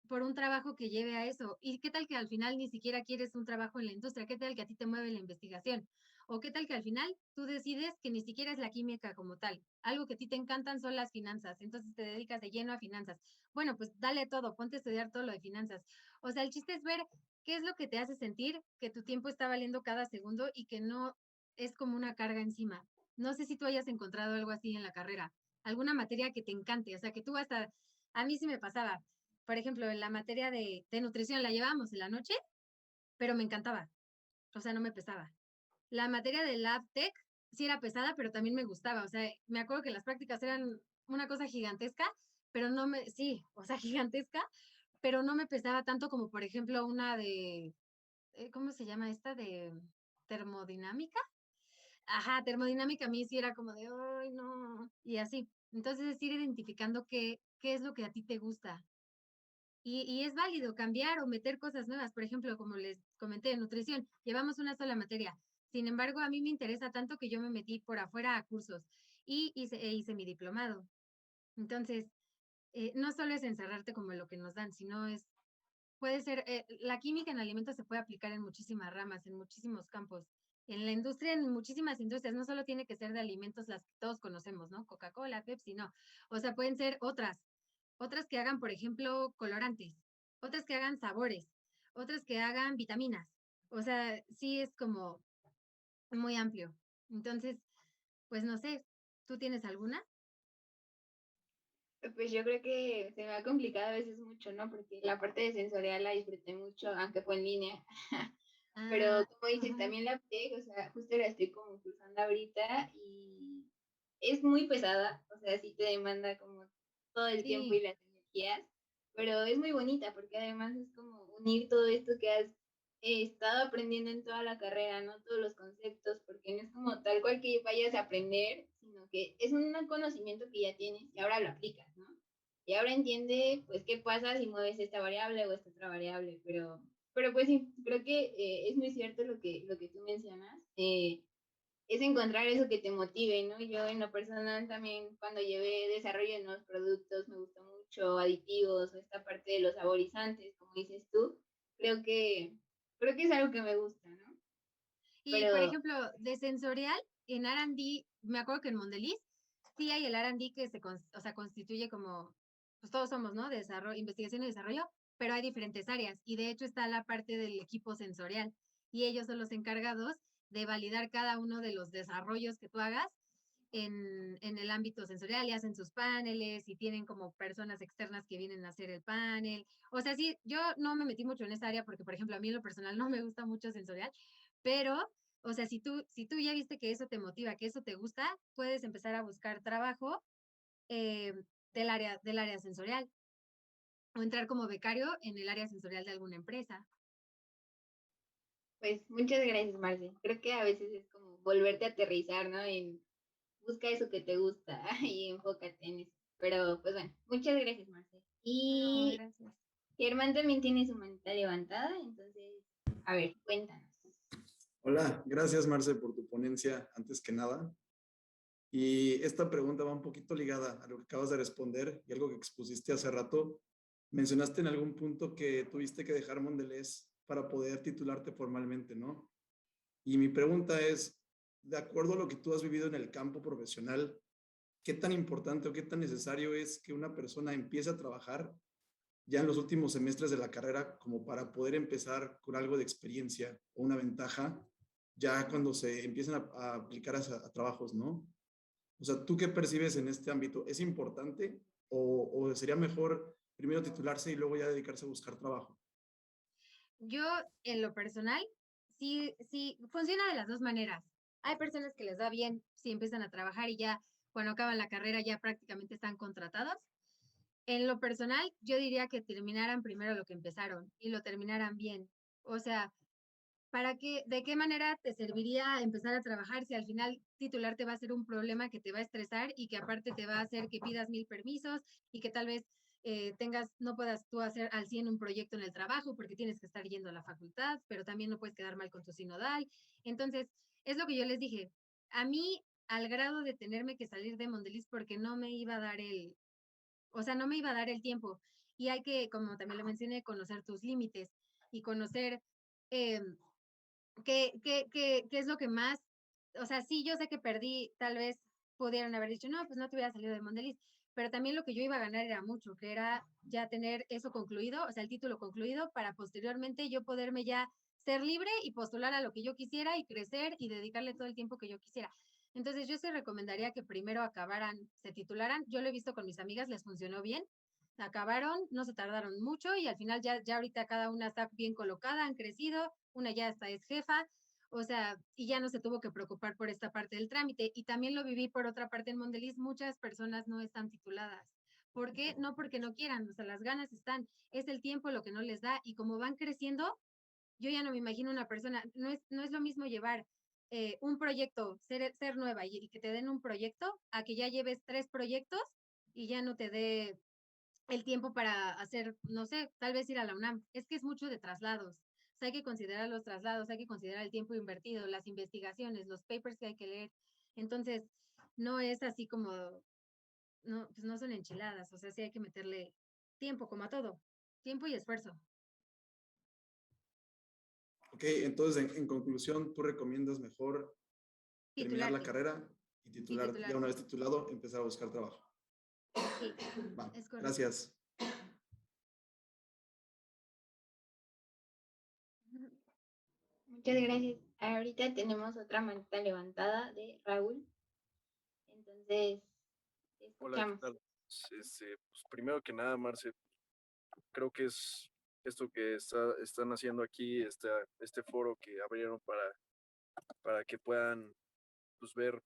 por un trabajo que lleve a eso. ¿Y qué tal que al final ni siquiera quieres un trabajo en la industria? ¿Qué tal que a ti te mueve la investigación? ¿O qué tal que al final tú decides que ni siquiera es la química como tal? Algo que a ti te encantan son las finanzas, entonces te dedicas de lleno a finanzas. Bueno, pues dale todo, ponte a estudiar todo lo de finanzas. O sea, el chiste es ver qué es lo que te hace sentir que tu tiempo está valiendo cada segundo y que no es como una carga encima. No sé si tú hayas encontrado algo así en la carrera, alguna materia que te encante, o sea, que tú hasta, a mí sí me pasaba, por ejemplo, en la materia de nutrición la llevábamos en la noche, pero me encantaba, o sea, no me pesaba. La materia de Lab Tech sí era pesada, pero también me gustaba, o sea, me acuerdo que las prácticas eran una cosa gigantesca, pero sí, o sea, gigantesca, pero no me pesaba tanto como, por ejemplo, una ¿cómo se llama esta? De termodinámica. Ajá, termodinámica a mí sí era como de, ay, no, y así. Entonces es ir identificando qué es lo que a ti te gusta. Y es válido cambiar o meter cosas nuevas. Por ejemplo, como les comenté, en nutrición, llevamos una sola materia. Sin embargo, a mí me interesa tanto que yo me metí por afuera a cursos y hice mi diplomado. Entonces, no solo es encerrarte como en lo que nos dan, sino puede ser, la química en alimentos se puede aplicar en muchísimas ramas, en muchísimos campos. En la industria, en muchísimas industrias, no solo tiene que ser de alimentos las que todos conocemos, ¿no? Coca-Cola, Pepsi, no. O sea, pueden ser otras que hagan, por ejemplo, colorantes, otras que hagan sabores, otras que hagan vitaminas. O sea, sí es como muy amplio. Entonces, pues no sé, ¿tú tienes alguna? Pues yo creo que se me ha complicado a veces mucho, ¿no? Porque la parte de sensorial la disfruté mucho, aunque fue en línea. Pero como dices, Ajá. también la PEG, o sea, justo la estoy como cursando ahorita y es muy pesada, o sea, sí te demanda como todo el tiempo Sí, y las energías, pero es muy bonita porque además es como unir todo esto que has estado aprendiendo en toda la carrera, ¿no? Todos los conceptos, porque no es como tal cual que vayas a aprender, sino que es un conocimiento que ya tienes y ahora lo aplicas, ¿no? Y ahora entiende, pues, qué pasa si mueves esta variable o esta otra variable, pero pues sí, creo que es muy cierto lo que tú mencionas. Es encontrar eso que te motive, ¿no? Yo en lo personal también cuando llevé desarrollo de nuevos productos me gustó mucho aditivos o esta parte de los saborizantes, como dices tú. Creo que, creo que es algo que me gusta, ¿no? y por Pero ejemplo, de sensorial, en R&D, me acuerdo que en Mondeliz, sí hay el R&D que o sea, constituye como, pues todos somos, ¿no? Desarrollo, investigación y desarrollo, pero hay diferentes áreas, y de hecho está la parte del equipo sensorial, y ellos son los encargados de validar cada uno de los desarrollos que tú hagas en el ámbito sensorial y hacen sus paneles y tienen como personas externas que vienen a hacer el panel. O sea, sí, yo no me metí mucho en esa área porque, por ejemplo, a mí en lo personal no me gusta mucho sensorial, pero, o sea, si tú ya viste que eso te motiva, que eso te gusta, puedes empezar a buscar trabajo eh, del área sensorial o entrar como becario en el área sensorial de alguna empresa. pues muchas gracias, Marce. Creo que a veces es como volverte a aterrizar, ¿no? En busca eso que te gusta y enfócate en eso. Pero pues bueno, muchas gracias, Marce. No, Y gracias. Germán también tiene su manita levantada, entonces, a ver, cuéntanos. Hola, gracias Marce por tu ponencia, antes que nada. Y esta pregunta va un poquito ligada a lo que acabas de responder y algo que expusiste hace rato. Mencionaste en algún punto que tuviste que dejar Mondelez para poder titularte formalmente, ¿no? Y mi pregunta es, de acuerdo a lo que tú has vivido en el campo profesional, ¿qué tan importante o qué tan necesario es que una persona empiece a trabajar ya en los últimos semestres de la carrera como para poder empezar con algo de experiencia o una ventaja ya cuando se empiecen a aplicar a trabajos, ¿no? O sea, ¿tú qué percibes en este ámbito? ¿Es importante o sería mejor primero titularse y luego ya dedicarse a buscar trabajo? Yo, en lo personal, sí, funciona de las dos maneras. Hay personas que les da bien si empiezan a trabajar y ya cuando acaban la carrera ya prácticamente están contratados. En lo personal, yo diría que terminaran primero lo que empezaron y lo terminaran bien. O sea, ¿de qué manera te serviría empezar a trabajar si al final titularte va a ser un problema que te va a estresar y que aparte te va a hacer que pidas 1000 permisos y que tal vez no puedas tú hacer al 100 un proyecto en el trabajo porque tienes que estar yendo a la facultad, pero también no puedes quedar mal con tu sinodal? Entonces, es lo que yo les dije. A mí, al grado de tenerme que salir de Mondeliz porque no me iba a dar o sea, no me iba a dar el tiempo. Y hay que, como también lo mencioné, conocer tus límites y conocer eh, qué es lo que más, o sea, sí, yo sé que perdí, tal vez pudieron haber dicho, no, pues no te hubiera salido de Mondeliz, pero también lo que yo iba a ganar era mucho, que era ya tener eso concluido, o sea, el título concluido, para posteriormente yo poderme ya ser libre y postular a lo que yo quisiera y crecer y dedicarle todo el tiempo que yo quisiera. Entonces, yo sí recomendaría que primero acabaran, se titularan. Yo lo he visto con mis amigas, les funcionó bien. Acabaron, no se tardaron mucho y al final ya ahorita cada una está bien colocada, han crecido, una ya está es jefa, o sea, y ya no se tuvo que preocupar por esta parte del trámite. Y también lo viví por otra parte en Mondeliz, muchas personas no están tituladas. ¿Por qué? No porque no quieran, o sea, las ganas están, es el tiempo lo que no les da y como van creciendo, yo ya no me imagino una persona, no es lo mismo llevar un proyecto, ser nueva y que te den un proyecto, a que ya lleves 3 proyectos y ya no te dé el tiempo para hacer, no sé, tal vez ir a la UNAM. Es que es mucho de traslados. O sea, hay que considerar los traslados, hay que considerar el tiempo invertido, las investigaciones, los papers que hay que leer. Entonces, no es así como, no, pues no son enchiladas. O sea, sí hay que meterle tiempo, como a todo. Tiempo y esfuerzo. Ok, entonces en conclusión, ¿tú recomiendas mejor terminar la Titularte carrera y y titular, ya una titularte. vez titulado, empezar a buscar trabajo? Sí, Va, es correcto. gracias. Muchas Muchas gracias. Ahorita tenemos otra manita levantada de Raúl. Entonces, te Hola, ¿qué escuchamos. tal? Pues primero que nada, Marce, creo que es esto que están haciendo aquí, este foro que abrieron para que puedan pues, ver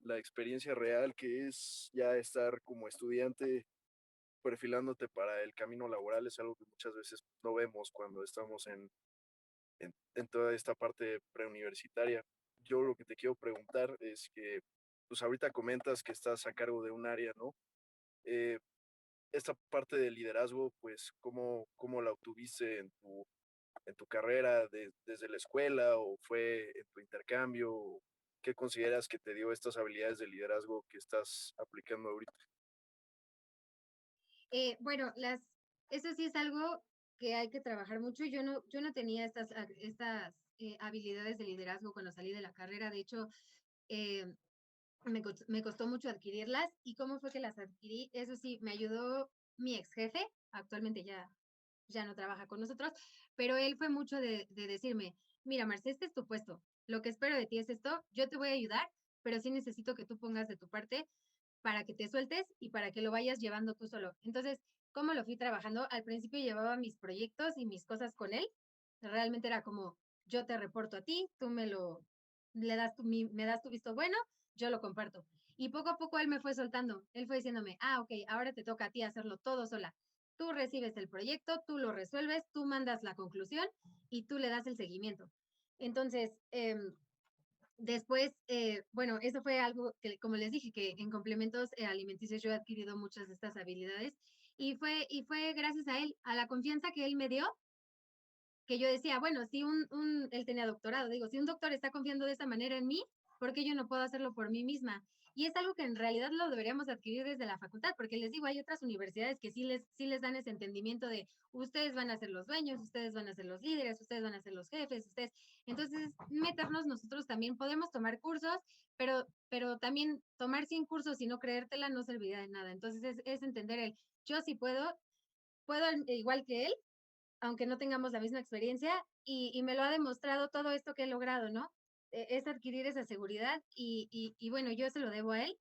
la experiencia real que es ya estar como estudiante perfilándote para el camino laboral, es algo que muchas veces no vemos cuando estamos en toda esta parte preuniversitaria. Yo lo que te quiero preguntar es que, pues ahorita comentas que estás a cargo de un área, ¿no? Eh, Esta parte de liderazgo, pues, ¿cómo la obtuviste en tu carrera desde la escuela o fue en tu intercambio? ¿Qué consideras que te dio estas habilidades de liderazgo que estás aplicando ahorita? Bueno, eso sí es algo que hay que trabajar mucho. Yo no tenía estas habilidades de liderazgo cuando salí de la carrera. De hecho, eh, me costó mucho adquirirlas. ¿Y cómo fue que las adquirí? Eso sí, me ayudó mi ex jefe, actualmente ya no trabaja con nosotros, pero él fue mucho de decirme, mira, Marce, este es tu puesto, lo que espero de ti es esto, yo te voy a ayudar, pero sí necesito que tú pongas de tu parte para que te sueltes y para que lo vayas llevando tú solo. Entonces, ¿cómo lo fui trabajando? Al principio llevaba mis proyectos y mis cosas con él, realmente era como, yo te reporto a ti, tú me das tu visto bueno, yo lo comparto. Y poco a poco él me fue soltando, él fue diciéndome, ok, ahora te toca a ti hacerlo todo sola. Tú recibes el proyecto, tú lo resuelves, tú mandas la conclusión y tú le das el seguimiento. Entonces, después, bueno, eso fue algo que, como les dije, que en complementos alimenticios yo he adquirido muchas de estas habilidades y fue gracias a él, a la confianza que él me dio, que yo decía, bueno, si él tenía doctorado, digo, si un doctor está confiando de esa manera en mí, ¿por qué yo no puedo hacerlo por mí misma? Y es algo que en realidad lo deberíamos adquirir desde la facultad, porque les digo, hay otras universidades que sí les dan ese entendimiento de ustedes van a ser los dueños, ustedes van a ser los líderes, ustedes van a ser los jefes, ustedes. Entonces, meternos nosotros también podemos tomar cursos, pero también tomar 100 cursos y no creértela no serviría de nada. Entonces, es entender yo sí puedo igual que él, aunque no tengamos la misma experiencia, y me lo ha demostrado todo esto que he logrado, ¿no? Es adquirir esa seguridad y bueno, yo se lo debo a él,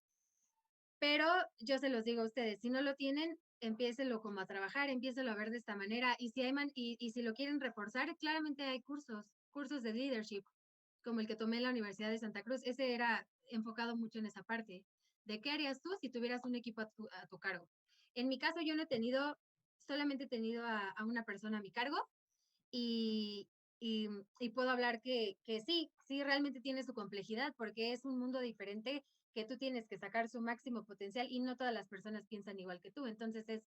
pero yo se los digo a ustedes, si no lo tienen, empiécenlo como a trabajar, empiécenlo a ver de esta manera, y si y si lo quieren reforzar, claramente hay cursos de leadership, como el que tomé en la Universidad de Santa Cruz, ese era enfocado mucho en esa parte, de qué harías tú si tuvieras un equipo a tu cargo. En mi caso, yo no he tenido, solamente he tenido a una persona a mi cargo, y, y puedo hablar que sí, realmente tiene su complejidad porque es un mundo diferente que tú tienes que sacar su máximo potencial y no todas las personas piensan igual que tú. Entonces es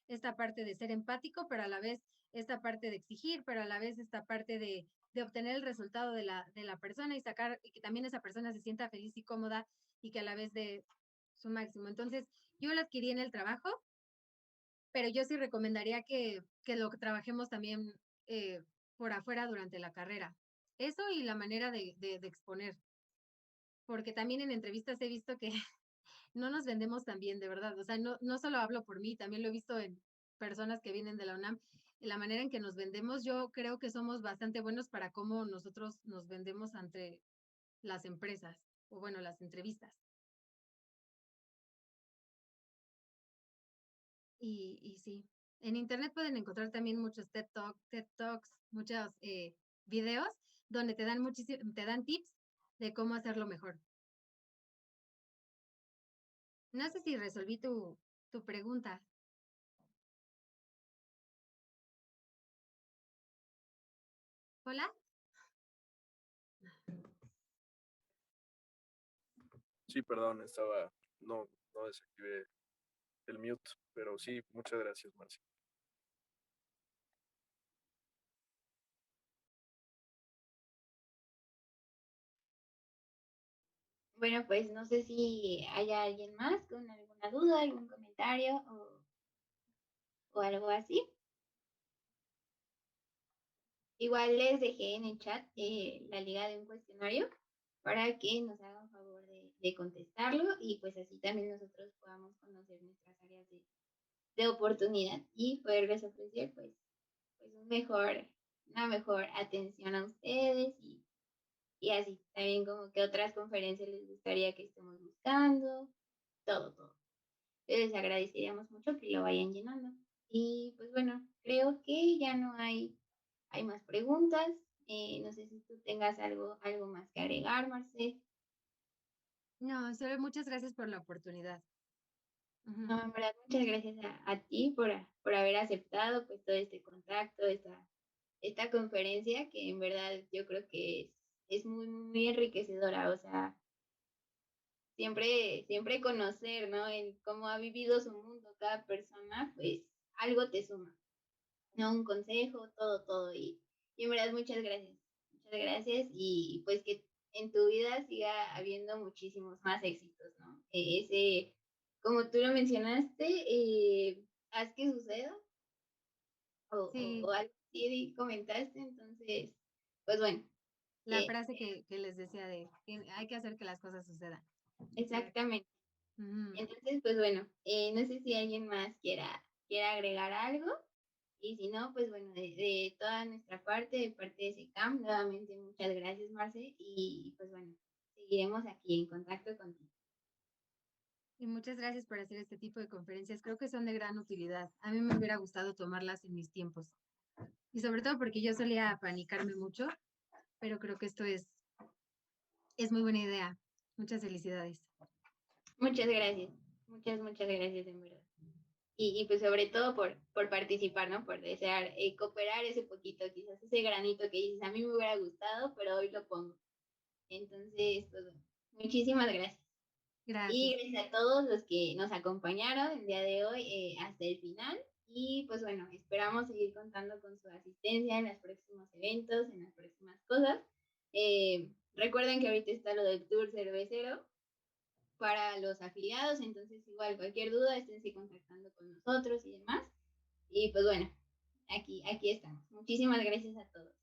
esta parte de ser empático, pero a la vez esta parte de exigir, pero a la vez esta parte de obtener el resultado de la persona y sacar, y que también esa persona se sienta feliz y cómoda y que a la vez de su máximo. Entonces yo lo adquirí en el trabajo, pero yo sí recomendaría que lo trabajemos también eh, por afuera durante la carrera. Eso y la manera de exponer, porque también en entrevistas he visto que no nos vendemos tan bien, de verdad. O sea, no solo hablo por mí, también lo he visto en personas que vienen de la UNAM. La manera en que nos vendemos, yo creo que somos bastante buenos para cómo nosotros nos vendemos ante las empresas o bueno, las entrevistas. Y sí, en internet pueden encontrar también muchos TED Talks, muchos videos donde te dan tips de cómo hacerlo mejor. No sé si resolví tu pregunta. ¿Hola? Sí, perdón, no desactivé el mute, pero sí, muchas gracias, Marce. Bueno, pues no sé si haya alguien más con alguna duda, algún comentario o algo así. Igual les dejé en el chat la liga de un cuestionario para que nos hagan favor de contestarlo y pues así también nosotros podamos conocer nuestras áreas de oportunidad y poderles ofrecer pues una mejor atención a ustedes y y así, también como que otras conferencias les gustaría que estemos buscando, todo. Les agradeceríamos mucho que lo vayan llenando. Y pues bueno, creo que ya no hay más preguntas. No sé si tú tengas algo más que agregar, Marce. No, solo muchas gracias por la oportunidad. Ujú. No, en verdad, muchas gracias a ti por haber aceptado pues todo este contacto, esta conferencia que en verdad yo creo que es muy enriquecedora. O sea, siempre conocer, ¿no? El cómo ha vivido su mundo cada persona, pues algo te suma, ¿no? Un consejo, todo. Y en verdad, muchas gracias y pues que en tu vida siga habiendo muchísimos más éxitos, ¿no? Ese, como tú lo mencionaste, haz que suceda Sí, o algo así comentaste, entonces, pues bueno, la frase que les decía de que hay que hacer que las cosas sucedan. exactamente. Ujú. Entonces, pues bueno, no sé si alguien más quiera agregar algo. Y si no, pues bueno, de toda nuestra parte, de parte de SECAM, nuevamente muchas gracias, Marce. Y pues bueno, seguiremos aquí en contacto contigo. Y muchas gracias por hacer este tipo de conferencias. Creo que son de gran utilidad. A mí me hubiera gustado tomarlas en mis tiempos. Y sobre todo porque yo solía apanicarme mucho, pero creo que esto es muy buena idea. Muchas felicidades. Muchas gracias, muchas gracias, en verdad. Y pues sobre todo por participar, ¿no? Por desear cooperar ese poquito, quizás ese granito que dices, a mí me hubiera gustado, pero hoy lo pongo. Entonces, pues bueno, muchísimas gracias. Y Gracias. gracias a todos los que nos acompañaron el día de hoy hasta el final. Y pues bueno, esperamos seguir contando con su asistencia en los próximos eventos, en las próximas cosas. Recuerden que ahorita está lo del Tour Cervecero para los afiliados, entonces igual cualquier duda esténse contactando con nosotros y demás. Y pues bueno, aquí estamos. Muchísimas gracias a todos.